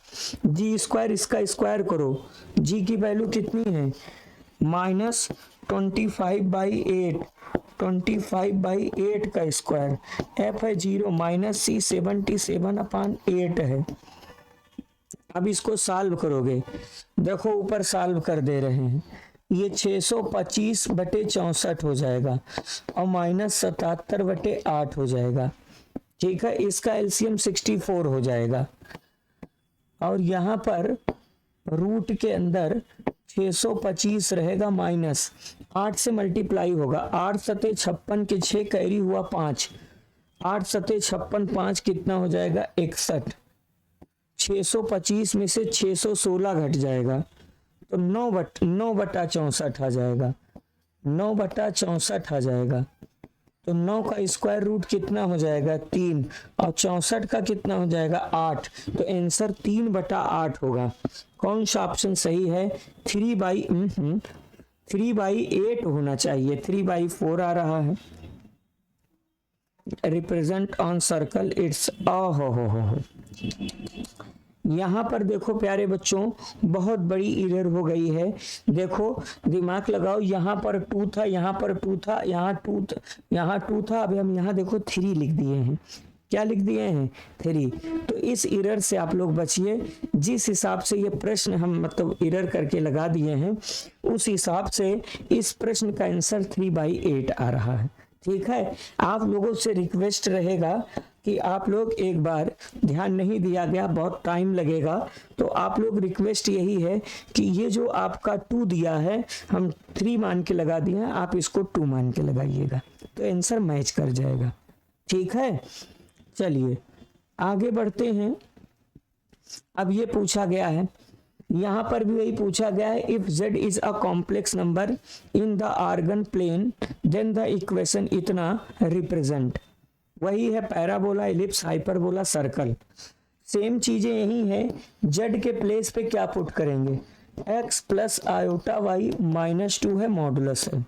जी स्क्वायर इसका स्क्वायर करो, जी की वैल्यू कितनी है? -25/8, 25/8 का स्क्वायर, एफ है 0 माइनस सी 77/8 है। अब इसको सॉल्व करोगे, देखो ऊपर सॉल्व कर दे रहे हैं, ये 625/64 हो जाएगा और -77/8 हो जाएगा, ठीक है, इसका एलसीएम 64 हो जाएगा। और यहाँ पर रूट के अंदर 625 रहेगा, माइनस 8 से मल्टीप्लाई होगा, 8 सते 56 के 6 कैरी हुआ 5, 8 सते 56, 5 कितना हो जाएगा? 61। 625 में से 616 घट जाएगा तो 9/64 आ जाएगा, 9/64 आ जाएगा। तो 9 का स्क्वायर रूट कितना हो जाएगा? 3, और 64 का कितना हो जाएगा? 8। तो आंसर 3/8 होगा। कौन सा ऑप्शन सही है? 3/8 होना चाहिए, 3/4 आ रहा है। रिप्रेजेंट ऑन सर्कल इट्स हो। यहाँ पर देखो प्यारे बच्चों, बहुत बड़ी एरर हो गई है, देखो दिमाग लगाओ, यहाँ पर 2 था, यहाँ पर 2 था, यहाँ 2 था, अभी हम यहाँ देखो 3 लिख दिए हैं। क्या लिख दिए हैं? 3। तो इस एरर से आप लोग बचिए, जिस हिसाब से ये प्रश्न हम मतलब एरर करके लगा दिए हैं, उस हिसाब से इस प्रश्न का आंसर 3/8 आ रहा है, ठीक है। आप लोगों से रिक्वेस्ट रहेगा कि आप लोग एक बार, ध्यान नहीं दिया गया, बहुत टाइम लगेगा, तो आप लोग रिक्वेस्ट यही है कि ये जो आपका 2 दिया है, हम 3 मान के लगा दिए हैं, आप इसको 2 मान के लगाइएगा तो आंसर मैच कर जाएगा, ठीक है। चलिए आगे बढ़ते हैं। अब ये पूछा गया है, यहाँ पर भी वही पूछा गया है, if z is a complex number in the Argand plane then the equation इतना रिप्रेजेंट। वही है parabola, ellipse, hyperbola, circle, same चीजें यही है। z के प्लेस पे क्या पुट करेंगे? x प्लस आयोटा y -2 है, मॉडुलस है,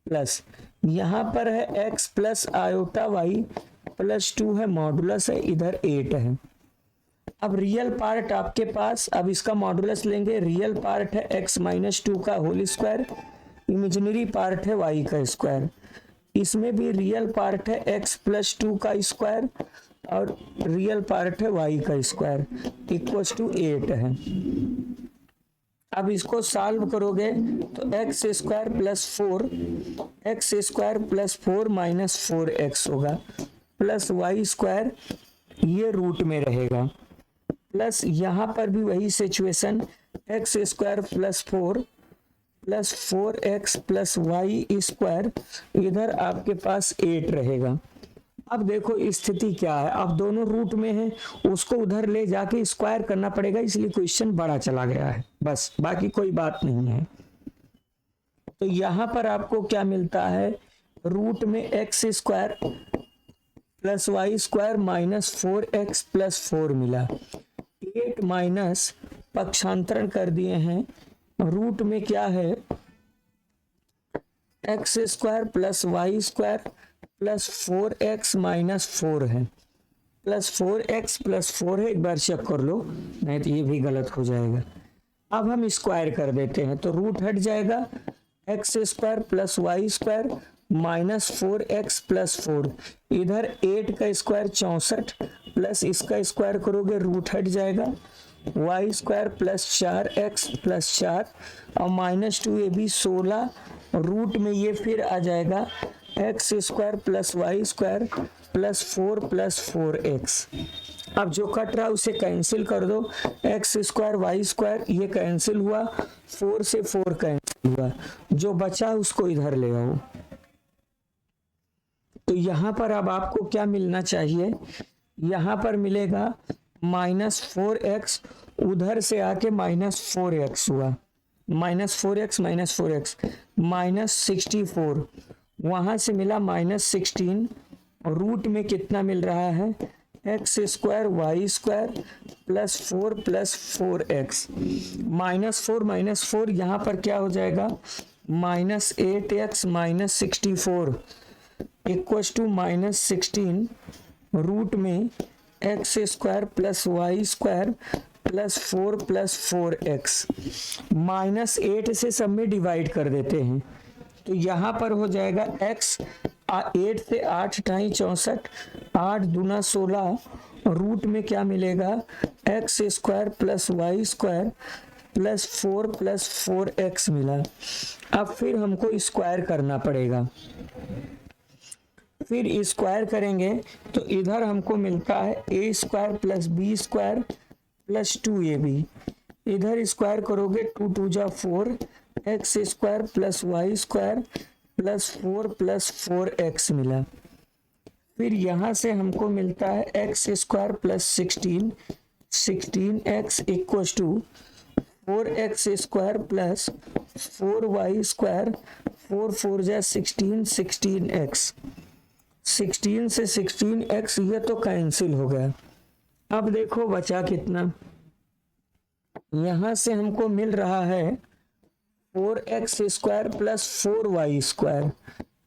प्लस यहाँ पर है x प्लस आयोटा y +2 है, मॉडुलस है, इधर 8 है। अब रियल पार्ट आपके पास, अब इसका मॉडुलस लेंगे, रियल पार्ट है x -2 का होल स्क्वायर, इमेजिनरी पार्ट है y का स्क्वायर, इसमें भी रियल पार्ट है x +2 का स्क्वायर और रियल पार्ट है y का स्क्वायर, इक्वल्स टू 8 है। अब इसको सॉल्व करोगे तो x² + 4 x² + 4 - 4x होगा, प्लस वाई स्क्वायर ये रूट में रहेगा, प्लस यहाँ पर भी वही situation, X square plus 4x plus Y square, इधर आपके पास 8 रहेगा। अब देखो स्थिति क्या है, अब दोनों रूट में है, उसको उधर ले जाके स्क्वायर करना पड़ेगा, इसलिए क्वेश्चन बड़ा चला गया है, बस बाकी कोई बात नहीं है। तो यहां पर आपको क्या मिलता है, रूट में x square plus Y square minus 4x plus 4 मिला, 8 माइनस पक्षांतरण कर दिए हैं, रूट में क्या है x square plus Y square plus 4x minus 4 है, प्लस 4x प्लस 4 है, एक बार चेक कर लो नहीं तो ये भी गलत हो जाएगा। अब हम स्क्वायर कर देते हैं तो रूट हट जाएगा, X square plus Y square minus 4x plus 4, इधर 8 का स्क्वायर 64 प्लस इसका स्क्वायर करोगे रूट हट जाएगा, Y square plus 4x plus 4 और माइनस 2 ये भी 16, रूट में ये फिर आ जाएगा X square plus Y square plus 4 plus 4x। अब जो कट रहा उसे कैंसिल कर दो, एक्स स्क्वायर वाई स्क्वायर ये कैंसिल हुआ, 4 से 4 कैंसिल हुआ, जो बचा उसको इधर ले आओ। तो यहां पर अब आपको क्या मिलना चाहिए, यहां पर मिलेगा माइनस 4x, उधर से आके माइनस 4x हुआ, minus 4x minus 4x minus 64, वहां से मिला माइनस 16, रूट में कितना मिल रहा है x square Y square plus 4 plus 4x, minus 4 यहाँ पर क्या हो जाएगा minus 8x minus 64 equals to minus 16, root में x square plus Y square plus 4 plus 4x, minus 8 से सब में डिवाइड कर देते हैं तो यहाँ पर हो जाएगा x 8 से 8 ढाई 64, 8 दूना 16, रूट में क्या मिलेगा X square plus Y square plus 4 plus 4x मिला। अब फिर हमको स्क्वायर करना पड़ेगा, फिर स्क्वायर करेंगे तो इधर हमको मिलता है a square plus B square plus 2ab, इधर स्क्वायर करोगे 2 2 जा 4, x square plus Y square plus 4 plus 4x मिला। फिर यहाँ से हमको मिलता है x square plus 16x equals to 4x square plus 4y square, 4 4 जा 16, 16x, 16 से 16x ये तो कैंसिल हो गया। अब देखो बचा कितना, यहाँ से हमको मिल रहा है 4x square plus 4y square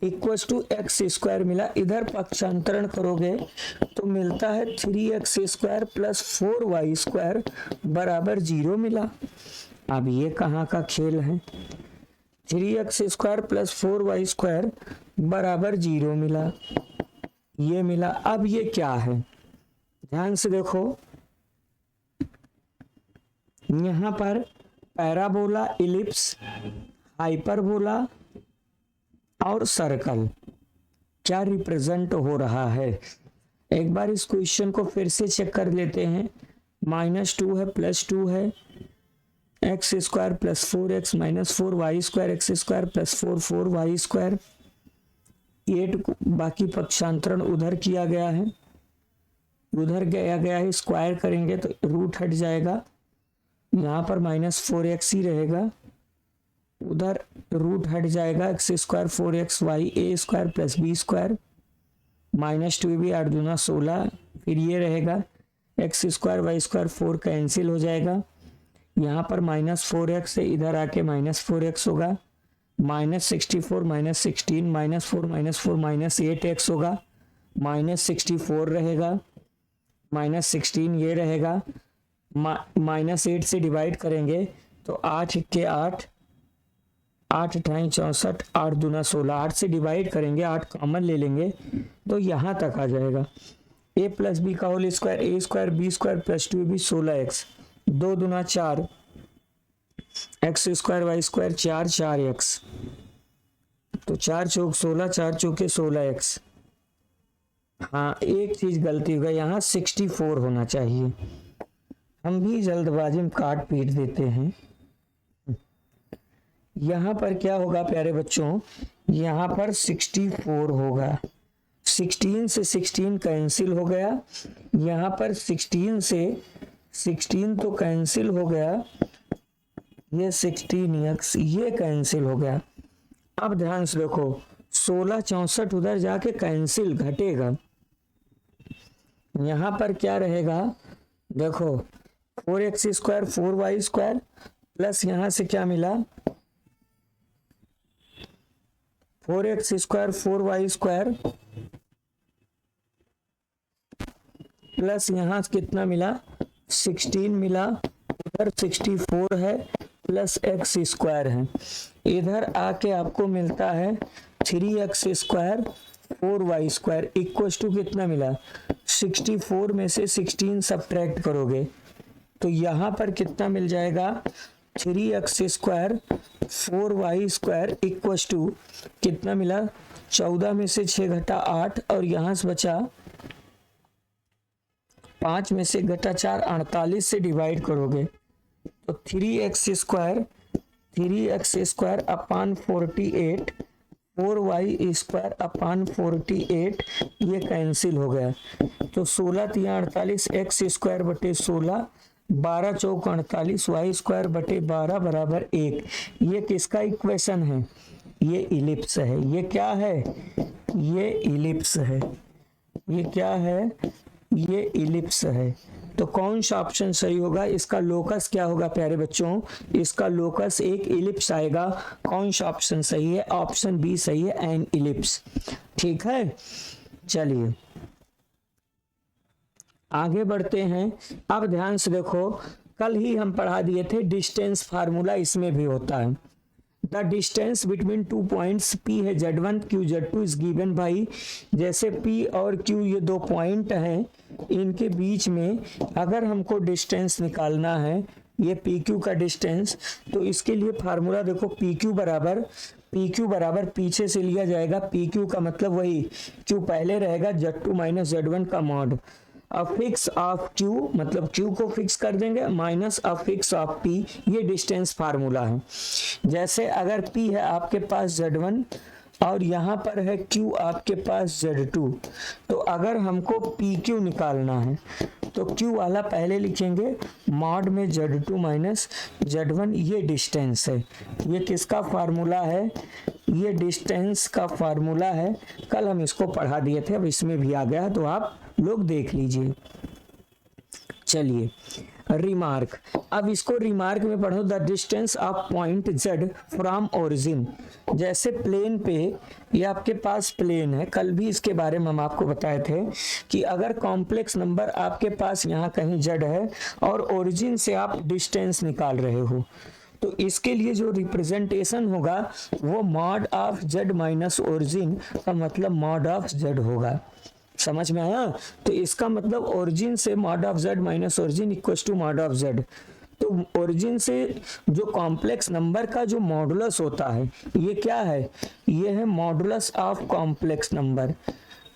equals to X square मिला, इधर पक्षांतरण करोगे तो मिलता है 3x square plus 4y square बराबर 0 मिला। अब ये कहाँ का खेल है, 3x square plus 4y square बराबर 0 मिला, ये मिला। अब ये क्या है ध्यान से देखो, यहाँ पर पैराबोला, इलिप्स, हाइपरबोला और सर्कल क्या रिप्रेजेंट हो रहा है। एक बार इस क्वेश्चन को फिर से चेक कर लेते हैं, -2 है प्लस 2 है, x square plus 4x minus 4y square x square plus 4 4y square, 8 बाकी पक्षांतरण उधर किया गया है, उधर गया है, स्क्वायर करेंगे तो रूट हट जाएगा, यहाँ पर -4x ही रहेगा, उधर रूट हट जाएगा, X square 4xy A square plus B square -2 भी 8 दूना 16, फिर ये रहेगा X square Y square 4 cancel हो जाएगा, यहाँ पर -4x से इधर आके -4x होगा, -64 -16 -4 -8x होगा, -64 रहेगा, -16 ये रहेगा, -8 से डिवाइड करेंगे तो 8 के 8, 8 ढाई 64, 8 दूना 16, 8 से डिवाइड करेंगे, 8 कॉमन ले लेंगे तो यहाँ तक आ जाएगा, a प्लस बी का होल स्क्वायर ए स्क्वायर बी स्क्वायर प्लस 2 भी 16x, 2 दूना 4, x square Y square 4 4x, तो 4 चौक 16, 4 चौके 16x, हाँ एक चीज गलती हो गई, यहाँ 64 होना चाहिए, हम भी जल्दबाजी में काट पीट देते हैं। यहाँ पर क्या होगा प्यारे बच्चों, यहाँ पर 64 होगा, 16 से 16 कैंसिल हो गया, यहाँ पर 16 से 16 तो कैंसिल हो गया, ये 16x ये कैंसिल हो गया। अब ध्यान से देखो 16 64 उधर जाके कैंसिल घटेगा, यहाँ पर क्या रहेगा देखो 4x square 4y square plus यहाँ से क्या मिला 4x square 4y square plus यहाँ कितना मिला 16 मिला, उधर 64 है प्लस x स्क्वायर है, इधर आके आपको मिलता है 3x square 4y square equal to कितना मिला 64 में से 16 सब्ट्रैक्ट करोगे तो यहाँ पर कितना मिल जाएगा 3x square 4y square equal to कितना मिला 14 में से 6 घटा 8 और यहाँ से बचा 5 में से घटा 4 48 से डिवाइड करोगे तो 3x square upon 48 4y square upon 48 ये कैंसिल हो गया तो 16 3 48 x स्क्वायर बटे 16 12 चौक 48 y स्क्वायर बटे 12 बराबर 1। ये किसका इक्वेशन है, ये इलिप्स है, ये क्या है ये इलिप्स है, ये क्या है ये इलिप्स है। तो कौन सा ऑप्शन सही होगा, इसका लोकस क्या होगा प्यारे बच्चों, इसका लोकस एक इलिप्स आएगा। कौन सा ऑप्शन सही है, ऑप्शन बी सही है एन इलिप्स। ठीक है चलिए आगे बढ़ते हैं। अब ध्यान से देखो कल ही हम पढ़ा दिए थे डिस्टेंस फार्मूला, इसमें भी होता है the distance between 2 points P है Z1 Q Z2 is given by, जैसे P और Q ये दो पॉइंट हैं, इनके बीच में अगर हमको डिस्टेंस निकालना है ये PQ का डिस्टेंस, तो इसके लिए फार्मूला देखो PQ बराबर पीछे से लिया जाएगा, PQ का मतलब वही Q पहले रहेगा Z2 माइनस Z1 का मॉड, अफिक्स ऑफ Q मतलब Q को फिक्स कर देंगे माइनस अफिक्स ऑफ P, ये डिस्टेंस फार्मूला है। जैसे अगर P है आपके पास Z1 और यहाँ पर है Q आपके पास Z2, तो अगर हमको PQ निकालना है तो Q वाला पहले लिखेंगे मॉड में Z2 माइनस Z1, ये डिस्टेंस है, ये किसका फार्मूला है, ये डिस्टेंस का फार्मूला है। कल हम इसको पढ़ा दिए थे, अब इसमें भी आ गया तो आप लोग देख लीजिए। चलिए रिमार्क, अब इसको रिमार्क में पढ़ो, the distance of point Z from origin, जैसे प्लेन पे ये आपके पास प्लेन है, कल भी इसके बारे में हम आपको बताए थे कि अगर कॉम्प्लेक्स नंबर आपके पास यहाँ कहीं Z है और ओरिजिन से आप डिस्टेंस निकाल रहे हो तो इसके लिए जो रिप्रेजेंटेशन होगा वो mod of Z minus origin का मतलब मॉड ऑफ Z होगा। समझ में आया, तो इसका मतलब ओरिजिन से mod of Z minus origin equals to mod of Z। तो ओरिजिन से जो कॉम्प्लेक्स नंबर का जो मॉडुलस होता है ये क्या है, ये है मॉडुलस ऑफ कॉम्प्लेक्स नंबर,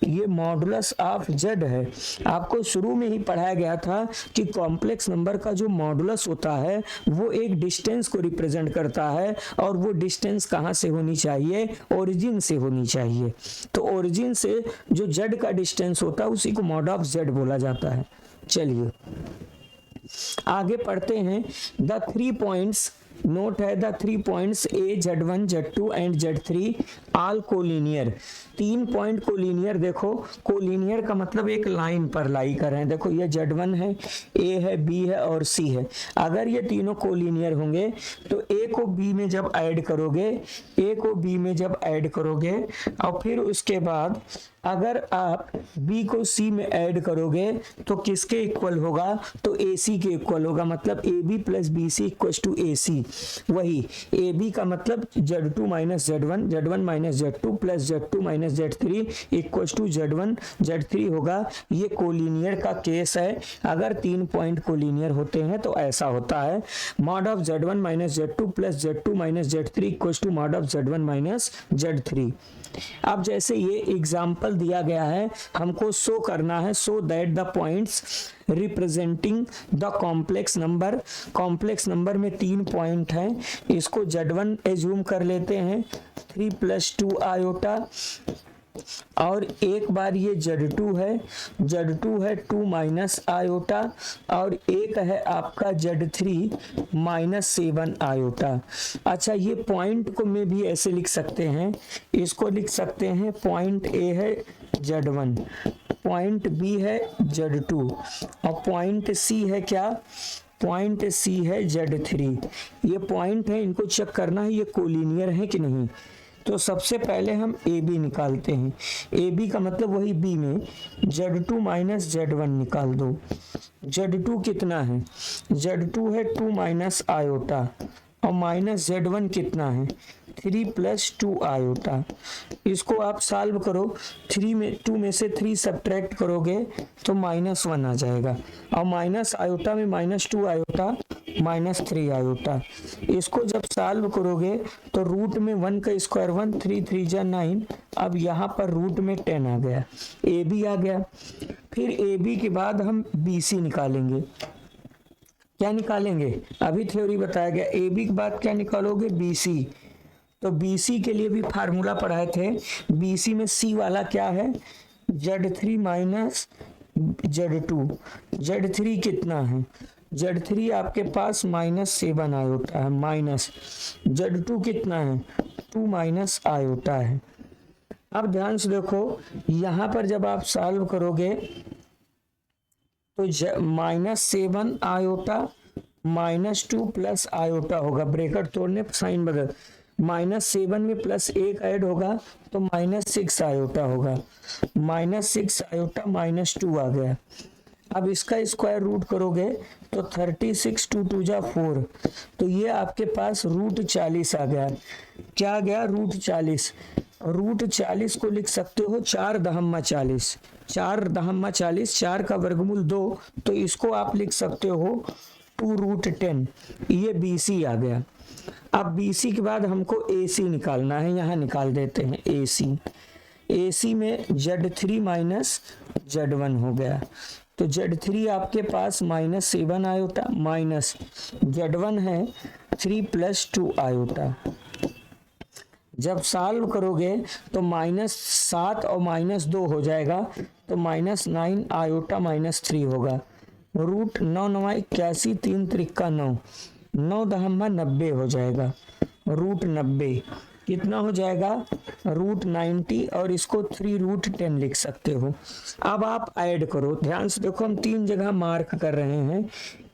ये मॉडुलस ऑफ Z है। आपको शुरू में ही पढ़ाया गया था कि कॉम्प्लेक्स नंबर का जो मॉडुलस होता है वो एक डिस्टेंस को रिप्रेजेंट करता है और वो डिस्टेंस कहाँ से होनी चाहिए, ओरिजिन से होनी चाहिए। तो ओरिजिन से जो Z का डिस्टेंस होता है उसी को मॉड ऑफ Z बोला जाता है। चलिए आगे पढ़ते हैं। द 3 पॉइंट्स नोट है, the 3 points A Z1 Z2 and Z3 all collinear, 3 point collinear. देखो कोलिनियर का मतलब एक लाइन पर लाई कर रहे हैं, देखो ये Z1 है, A है, B है और C है। अगर ये तीनों कोलिनियर होंगे तो A को B में जब ऐड करोगे, A को B में जब ऐड करोगे और फिर उसके बाद अगर आप B को C में ऐड करोगे तो किसके इक्वल होगा, तो AC के इक्वल होगा, मतलब AB plus BC equal to AC। वही ए बी का मतलब Z2 minus Z1, Z1 minus Z2 plus Z2 minus Z3 equal to Z1 Z3 होगा। ये कोलिनियर का केस है। अगर 3 पॉइंट कोलिनियर होते हैं तो ऐसा होता है, mod of Z1 minus Z2 plus Z2 minus Z3 equal to mod of Z1 minus Z3। अब जैसे ये एग्जाम्पल दिया गया है, हमको शो करना है, so that the points representing the complex number में 3 पॉइंट हैं, इसको Z1 एज्यूम कर लेते हैं 3 + 2 आयोटा, और एक बार ये Z2 है 2 माइनस आयोटा, और एक है आपका Z3 -7 आयोटा। अच्छा, ये पॉइंट को में भी ऐसे लिख सकते हैं, इसको लिख सकते हैं पॉइंट ए है Z1, पॉइंट बी है Z2 और पॉइंट सी है क्या, पॉइंट सी है Z3। ये पॉइंट है, इनको चेक करना है ये कोलिनियर है कि नहीं। तो सबसे पहले हम ए बी निकालते हैं। ए बी का मतलब वही बी में Z2 माइनस Z1 निकाल दो। Z2 कितना है, Z2 है 2 माइनस आयोटा, और माइनस Z1 कितना है 3 + 2 आयोटा। इसको आप सॉल्व करो, 2 में से 3 सब्ट्रैक्ट करोगे तो -1 आ जाएगा, और माइनस आयोटा में -2 आयोटा -3 आयोटा। इसको जब सॉल्व करोगे तो रूट में 1 का स्क्वायर 1, 3 3 जा 9, अब यहाँ पर रूट में 10 आ गया, ए बी आ गया। फिर ए बी के बाद हम बी सी निकालेंगे। क्या निकालेंगे, अभी थ्योरी बताया गया, ए बी के बाद क्या निकालोगे, बी सी। तो बी सी के लिए भी फार्मूला पढ़ाए थे, बी सी में सी वाला क्या है, Z3 माइनस Z2। Z3 कितना है, Z3 आपके पास -7 आयोटा है, माइनस Z2 कितना है 2 माइनस आयोटा है। अब ध्यान से देखो, यहाँ पर जब आप सॉल्व करोगे तो -7 आयोटा -2 प्लस आयोटा होगा, ब्रैकेट तोड़ने पर साइन बदल, -7 में +1 ऐड होगा तो -6 आयोटा होगा, -6 आयोटा -2 आ गया। अब इसका स्क्वायर रूट करोगे तो 36 2 2 जा 4, तो ये आपके पास रूट 40 आ गया। क्या आ गया, रूट 40। रूट 40 को लिख सकते हो 4 दहम्मा 40, 4 दहम्मा 40, 4 का वर्गमूल 2, तो इसको आप लिख सकते हो 2√10। ये बी सी आ गया। अब बी सी के बाद हमको ए सी निकालना है, यहाँ निकाल देते हैं ए सी। ए सी में Z3 माइनस Z1 हो गया, तो Z3 आपके पास -7 आयोटा, माइनस Z1 है 3 + 2 आयोटा। जब सॉल्व करोगे तो -7 और -2 हो जाएगा, तो -9 आयोटा -3 होगा। रूट 9 9 81, 3 त्रिक्का 9, 9 दहम्मा 90 हो जाएगा, रूट 90 कितना हो जाएगा, रूट 90, और इसको 3√10 लिख सकते हो। अब आप ऐड करो, ध्यान से देखो, हम 3 जगह मार्क कर रहे हैं,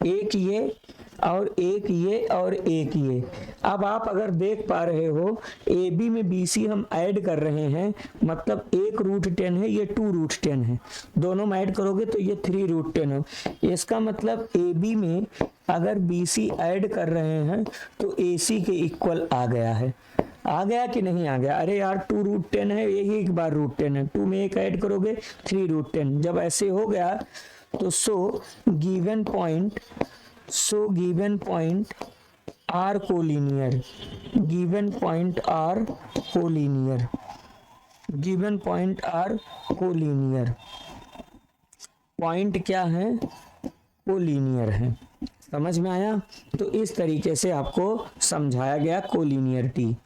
एक ये और एक ये और एक ये। अब आप अगर देख पा रहे हो, ए बी में बी सी हम ऐड कर रहे हैं, मतलब 1√10 है, ये 2√10 है, दोनों में ऐड करोगे तो ये 3√10 हो। इसका मतलब ए बी में अगर बी सी ऐड कर रहे हैं तो ए सी के इक्वल आ गया है। आ गया कि नहीं आ गया, अरे यार 2√10 है, यही एक बार √10 है, 2 में 1 ऐड करोगे 3√10। जब ऐसे हो गया तो so given point are collinear, given point are collinear, given point are collinear. Point क्या है, कोलिनियर है। समझ में आया, तो इस तरीके से आपको समझाया गया कोलिनियरिटी।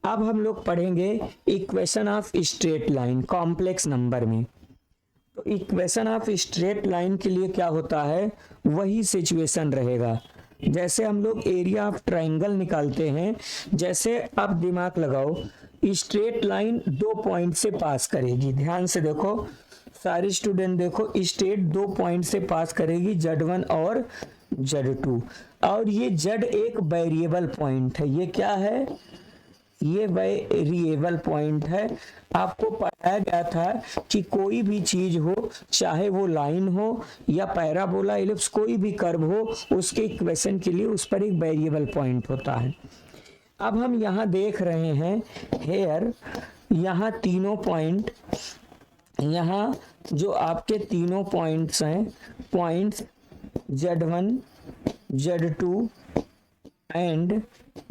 अब हम लोग पढ़ेंगे equation of straight line complex number में। तो इक्वेशन ऑफ स्ट्रेट लाइन के लिए क्या होता है, वही सिचुएशन रहेगा जैसे हम लोग एरिया ऑफ ट्राइंगल निकालते हैं। जैसे अब दिमाग लगाओ, स्ट्रेट लाइन 2 पॉइंट से पास करेगी, ध्यान से देखो सारे स्टूडेंट देखो, स्ट्रेट 2 पॉइंट से पास करेगी, Z1 और Z2, और ये Z एक वेरिएबल पॉइंट है। ये क्या है, ये वेरिएबल पॉइंट है। आपको पढ़ाया गया था कि कोई भी चीज हो, चाहे वो लाइन हो या पैराबोला, इलिप्स, कोई भी कर्व हो, उसके इक्वेशन के लिए उस पर एक वेरिएबल पॉइंट होता है। अब हम यहाँ देख रहे हैं हेयर, यहाँ तीनों पॉइंट, यहाँ जो आपके तीनों पॉइंट्स हैं, points Z1, Z2 and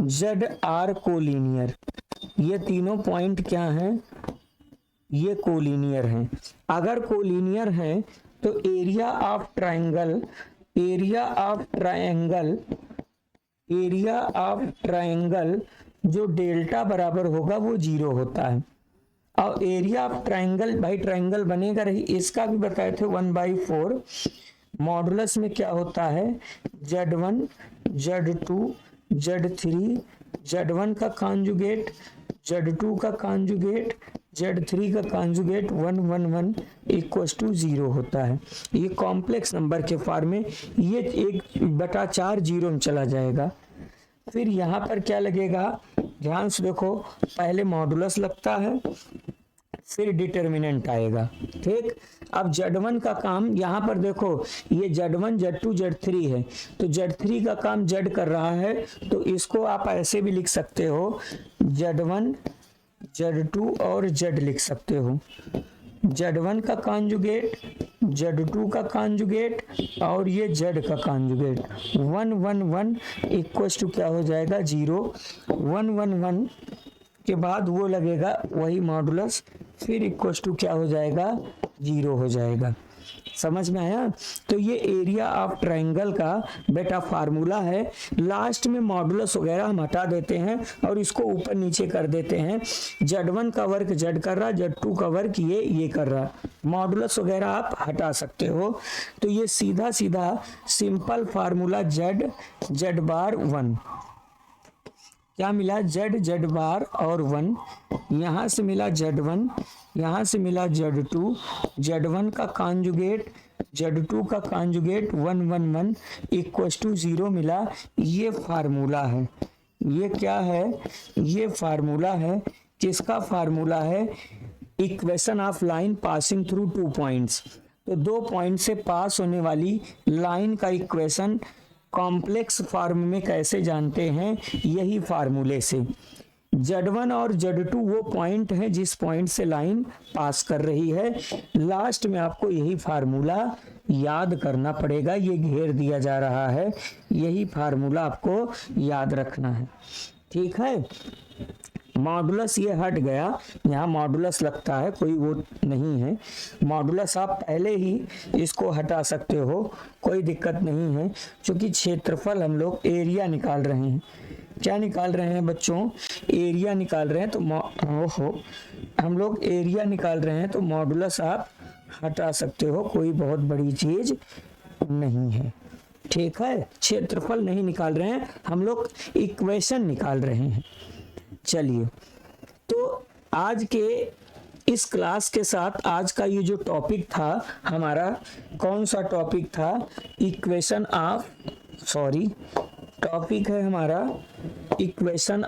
Z are collinear. ये तीनों पॉइंट क्या हैं? ये कोलिनियर हैं। अगर कोलिनियर हैं तो area of triangle, area of triangle, area of triangle जो डेल्टा बराबर होगा वो 0 होता है। और एरिया ऑफ ट्रायंगल, भाई ट्रायंगल बनेगा रही, इसका भी बताए थे 1/4। मॉडुलस में क्या होता है? Z1, Z2, Z3, Z1 का कॉन्जुगेट, Z2 का कॉन्जुगेट, Z3 का कॉन्जुगेट 1 1 1 इक्वल्स टू 0 होता है। ये कॉम्प्लेक्स नंबर के फॉर्म में ये 1/4 जीरो में चला जाएगा। फिर यहाँ पर क्या लगेगा? ध्यान से देखो, पहले मॉडुलस लगता है, फिर डिटर्मिनेंट आएगा। ठीक, अब Z1 का काम यहाँ पर देखो, ये Z1, Z2, Z3 है, तो Z3 का काम Z कर रहा है, तो इसको आप ऐसे भी लिख सकते हो, Z1, Z2 और Z लिख सकते हो। Z1 का कॉन्जुगेट, Z2 का कॉन्जुगेट और ये Z का कॉन्जुगेट 1 1 1 इक्वल्स टू क्या हो जाएगा? 0। 1 1 1 के बाद वो लगेगा वही मॉडुलस, फिर इक्वल्स टू क्या हो जाएगा? 0 हो जाएगा। समझ में आया? तो ये एरिया ऑफ ट्रायंगल का बेटा फार्मूला है। लास्ट में मॉडुलस वगैरह हम हटा देते हैं और इसको ऊपर नीचे कर देते हैं। Z1 का वर्क Z कर रहा, Z2 का वर्क ये कर रहा। मॉडुलस वगैरह आप हटा सकते हो। तो ये सीधा सीधा सिंपल फार्मूला Z बार 1, क्या मिला? Z बार और 1, यहाँ से मिला Z1, यहाँ से मिला Z2, Z1 का कॉन्जुगेट, Z2 का कॉन्जुगेट 1 1 1 इक्वल्स टू 0 मिला। ये फार्मूला है। ये क्या है? ये फार्मूला है। किसका फार्मूला है? Equation of line passing through 2 points. तो 2 पॉइंट से पास होने वाली लाइन का इक्वेशन कॉम्प्लेक्स फॉर्म में कैसे जानते हैं? यही फार्मूले से। Z1 और Z2 वो पॉइंट है जिस पॉइंट से लाइन पास कर रही है। लास्ट में आपको यही फार्मूला याद करना पड़ेगा। ये घेर दिया जा रहा है, यही फार्मूला आपको याद रखना है। ठीक है, मॉडुलस ये हट गया, यहाँ मॉडुलस लगता है, कोई वो नहीं है। मॉडुलस आप पहले ही इसको हटा सकते हो, कोई दिक्कत नहीं है, क्योंकि क्षेत्रफल हम लोग एरिया निकाल रहे हैं। क्या निकाल रहे हैं बच्चों? एरिया निकाल रहे हैं। तो हम लोग एरिया निकाल रहे हैं, तो मॉडुलस आप हटा सकते हो, कोई बहुत बड़ी चीज नहीं है। ठीक है, क्षेत्रफल नहीं निकाल रहे हैं हम लोग, इक्वेशन निकाल रहे हैं। चलिए, तो आज के इस क्लास के साथ आज का ये जो टॉपिक था हमारा, कौन सा टॉपिक था? इक्वेशन ऑफ, टॉपिक है हमारा equation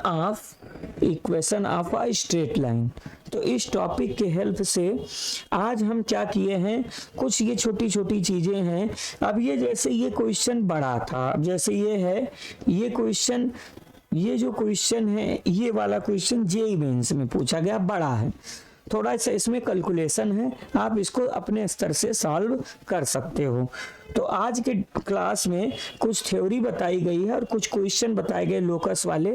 of a straight line. तो इस टॉपिक के हेल्प से आज हम क्या किए हैं, कुछ ये छोटी छोटी चीजें हैं। अब ये जैसे ये क्वेश्चन बड़ा था, अब जैसे ये है, ये क्वेश्चन, ये जो क्वेश्चन है, ये वाला क्वेश्चन जेईई मेंस में पूछा गया, बड़ा है, थोड़ा सा इसमें कैलकुलेशन है, आप इसको अपने स्तर से सॉल्व कर सकते हो। तो आज के क्लास में कुछ थ्योरी बताई गई है और कुछ क्वेश्चन बताए गए लोकस वाले।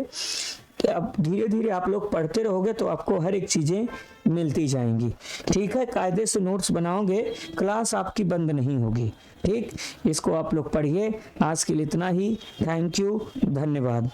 अब धीरे धीरे आप लोग पढ़ते रहोगे तो आपको हर एक चीजें मिलती जाएंगी। ठीक है, कायदे से नोट्स बनाओगे, क्लास आपकी बंद नहीं होगी। ठीक, इसको आप लोग पढ़िए। आज के लिए इतना ही। थैंक यू, धन्यवाद।